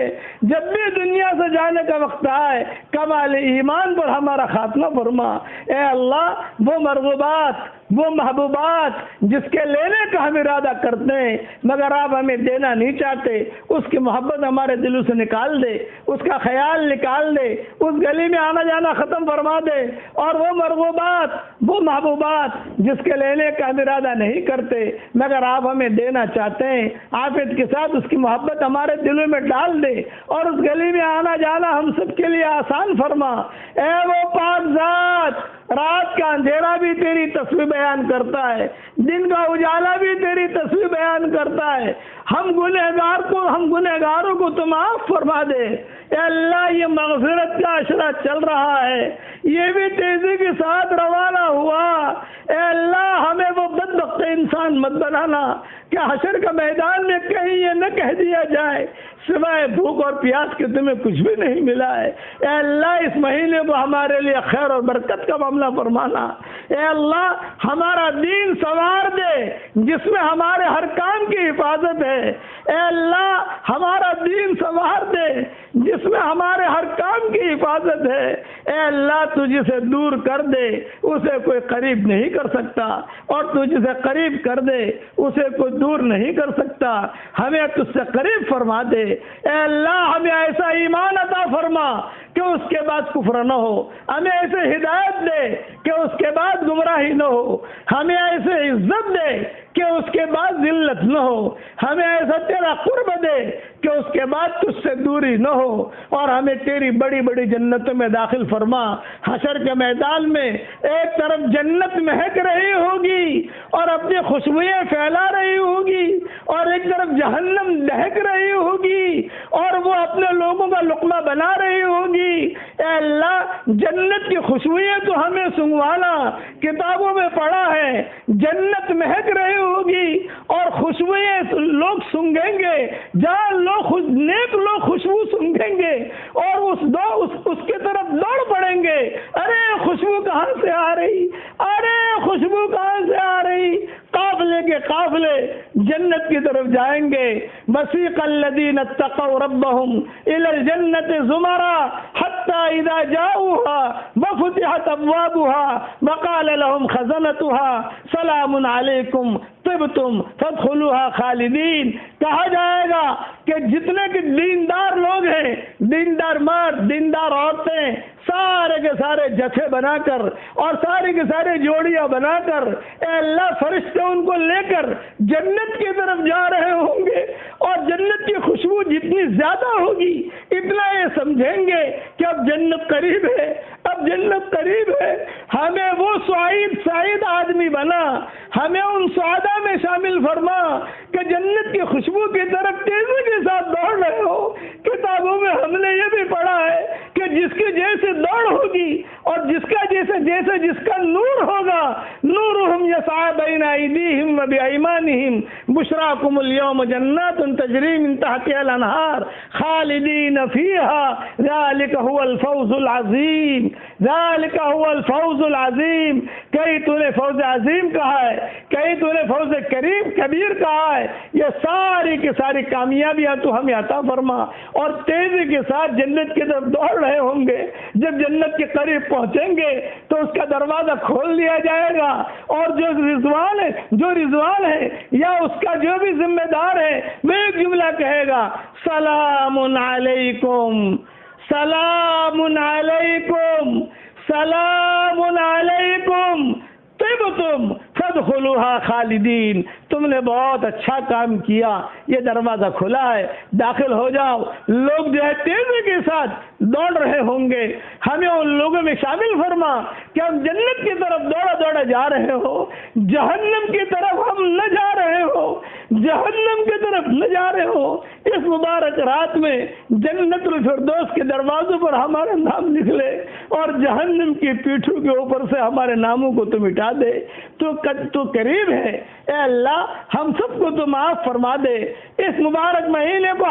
جب بھی دنیا سے جانے کا وقت آئے کمال ایمان پر ہمارا خاتمہ فرما۔ اے اللہ وہ مرغوبات، وہ محبوبات جس کے لینے کا ہم ارادہ کرتے ہیں مگر آپ ہمیں دینا نہیں چاہتے، اس کی محبت ہمارے دلوں سے نکال دے، اس کا خیال نکال دے، اس گلی میں آنا جانا ختم فرما دے، اور وہ مرغوبات، وہ محبوبات جس کے لینے کا ہم ارادہ نہیں کرتے مگر آپ ہمیں دینا چاہتے ہیں، عافیت کے ساتھ اس کی محبت ہمارے دلوں میں ڈال دے، اور اس گلی میں آنا جانا ہم سب کے لیے آسان فرما۔ اے وہ پاک ذات رات کا اندھیرا بھی تیری تصویر بیان کرتا ہے، دن کا اجالا بھی تیری تصویر بیان کرتا ہے، ہم گنہگاروں کو تو معاف فرما دے۔ اے اللہ یہ مغفرت کا عشرہ چل رہا ہے، یہ بھی تیزی کے ساتھ روانہ ہوا۔ اے اللہ ہمیں وہ بدبخت انسان مت بنانا کہ حشر کا میدان میں کہیں یہ نہ کہہ دیا جائے سوائے بھوک اور پیاس کے تمہیں کچھ بھی نہیں ملا ہے۔ اے اللہ اس مہینے کو ہمارے لیے خیر اور برکت کا معاملہ فرمانا۔ اے اللہ ہمارا دین سنوار دے جس میں ہمارے ہر کام کی حفاظت ہے۔ اے اللہ ہمارا دین سنوار دے جس میں ہمارے ہر کام کی حفاظت ہے۔ اے اللہ تو جسے دور کر دے اسے کوئی قریب نہیں کر سکتا، اور تو جسے قریب کر دے اسے کوئی دور نہیں کر سکتا، ہمیں تجھ سے قریب فرما دے۔ اے اللہ ہمیں ایسا ایمان عطا فرما کہ اس کے بعد کفر نہ ہو، ہمیں ایسے ہدایت دے کہ اس کے بعد گمراہی نہ ہو، ہمیں ایسے عزت دے کہ اس کے بعد ذلت نہ ہو، ہمیں ایسا تیرا قرب دے کہ اس کے بعد تجھ سے دوری نہ ہو، اور ہمیں تیری بڑی بڑی جنتوں میں داخل فرما۔ حشر کے میدان میں ایک طرف جنت مہک رہی ہوگی اور اپنی خوشبوئیں پھیلا رہی ہوگی، اور ایک طرف جہنم دہک رہی ہوگی اور وہ اپنے لوگوں کا لقمہ بنا رہی ہوگی۔ اے اللہ جنت کی خوشبوئیں تو ہمیں سنگوانا، کتابوں میں پڑھا ہے جنت مہک رہی ہوگی اور خوشبوئیں لوگ سونگھیں گے، جہاں نیک لوگ خوشبو سونگھیں گے اور اس کے طرف دوڑ پڑیں گے، ارے خوشبو کہاں سے آ رہی، ارے خوشبو کہاں سے آ رہی، قافلے کے قافلے جنت کی طرف جائیں گے۔ وسیق الذین اتقوا ربهم الى الجنة زمرا حتى اذا جاءوها وفتحت ابوابها وقال لهم خزنتها سلام علیکم طبتم فادخلوها خالدین۔ کہا جائے گا کہ جتنے کے دیندار لوگ ہیں، دیندار مرد، دیندار عورتیں، سارے کے سارے جتھے بنا کر اور سارے کے سارے جوڑیاں بنا کر اے اللہ فرشتے ان کو لے کر جنت کی طرف جا رہے ہوں گے، اور جنت کی خوشبو جتنی زیادہ ہوگی اتنا یہ سمجھیں گے کہ اب جنت قریب ہے، اب جنت قریب ہے۔ ہمیں وہ سعید آدمی بنا، ہمیں ان سعادہ میں شامل فرما کہ جنت کی خوشبو کی طرف تیزی کے ساتھ دوڑ رہے ہو۔ کتابوں میں ہم نے یہ بھی پڑھا ہے کہ جس کی جیسے دوڑ ہوگی اور جس کا نور ہوگا، نورہم یسعی بین ایدیہم و بایمانہم بشراکم اليوم جنات تجری من تحتها الانہار خالدین فیہا ذالک هو الفوز العظیم، ذالک هو الفوز العظیم۔ کہیں تو نے فوز عظیم کہا ہے، کہیں تو نے فوز کریم کبیر کہا ہے، یہ ساری کی ساری کامیابیاں تو ہمیں عطا فرما، اور تیزی کے ساتھ جنت کی طرف دوڑ رہے ہوں گے۔ جب جنت کے قریب پہنچیں گے تو اس کا دروازہ کھول دیا جائے گا، اور جو رضوان ہے یا اس کا جو بھی ذمہ دار ہے وہ ایک جملہ کہے گا، سلام علیکم، سلام علیکم، سلام علیکم، طبتم فادخلوها خالدین، تم نے بہت اچھا کام کیا، یہ دروازہ کھلا ہے، داخل ہو جاؤ۔ لوگ جو ہے تیزی کے ساتھ دوڑ رہے ہوں گے، ہمیں ان لوگوں میں شامل فرما کہ ہم جنت کی طرف دوڑا جا رہے ہو، جہنم کی طرف ہم نہ جا رہے ہو، جہنم کی طرف نہ جا رہے ہو۔ اس مبارک رات میں جنت الفردوس کے دروازوں پر ہمارے نام نکلے اور جہنم کی پیٹھوں کے اوپر سے ہمارے ناموں کو تو مٹا دے۔ تو قریب ہے، اے اللہ ہم سب کو تو معاف فرما دے۔ اس مبارک مہینے کو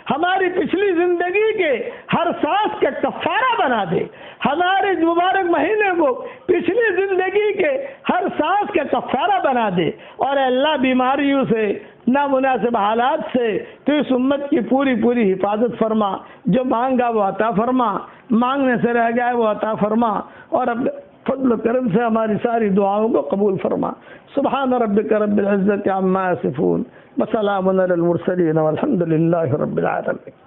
ہماری پچھلی زندگی کے ہر سانس کا کفارہ بنا دے، ہمارے مبارک مہینے کو پچھلی زندگی کے ہر سانس کا کفارہ بنا دے، اور اے اللہ بیماریوں سے، نامناسب حالات سے تو اس امت کی پوری حفاظت فرما، جو مانگا وہ عطا فرما، مانگنے سے رہ گیا وہ عطا فرما، اور اب فضل و کرم سے ہماری ساری دعاؤں کو قبول فرما۔ سبحان ربک رب العزت عما یصفون وسلام علی المرسلین والحمد للہ رب العالمین۔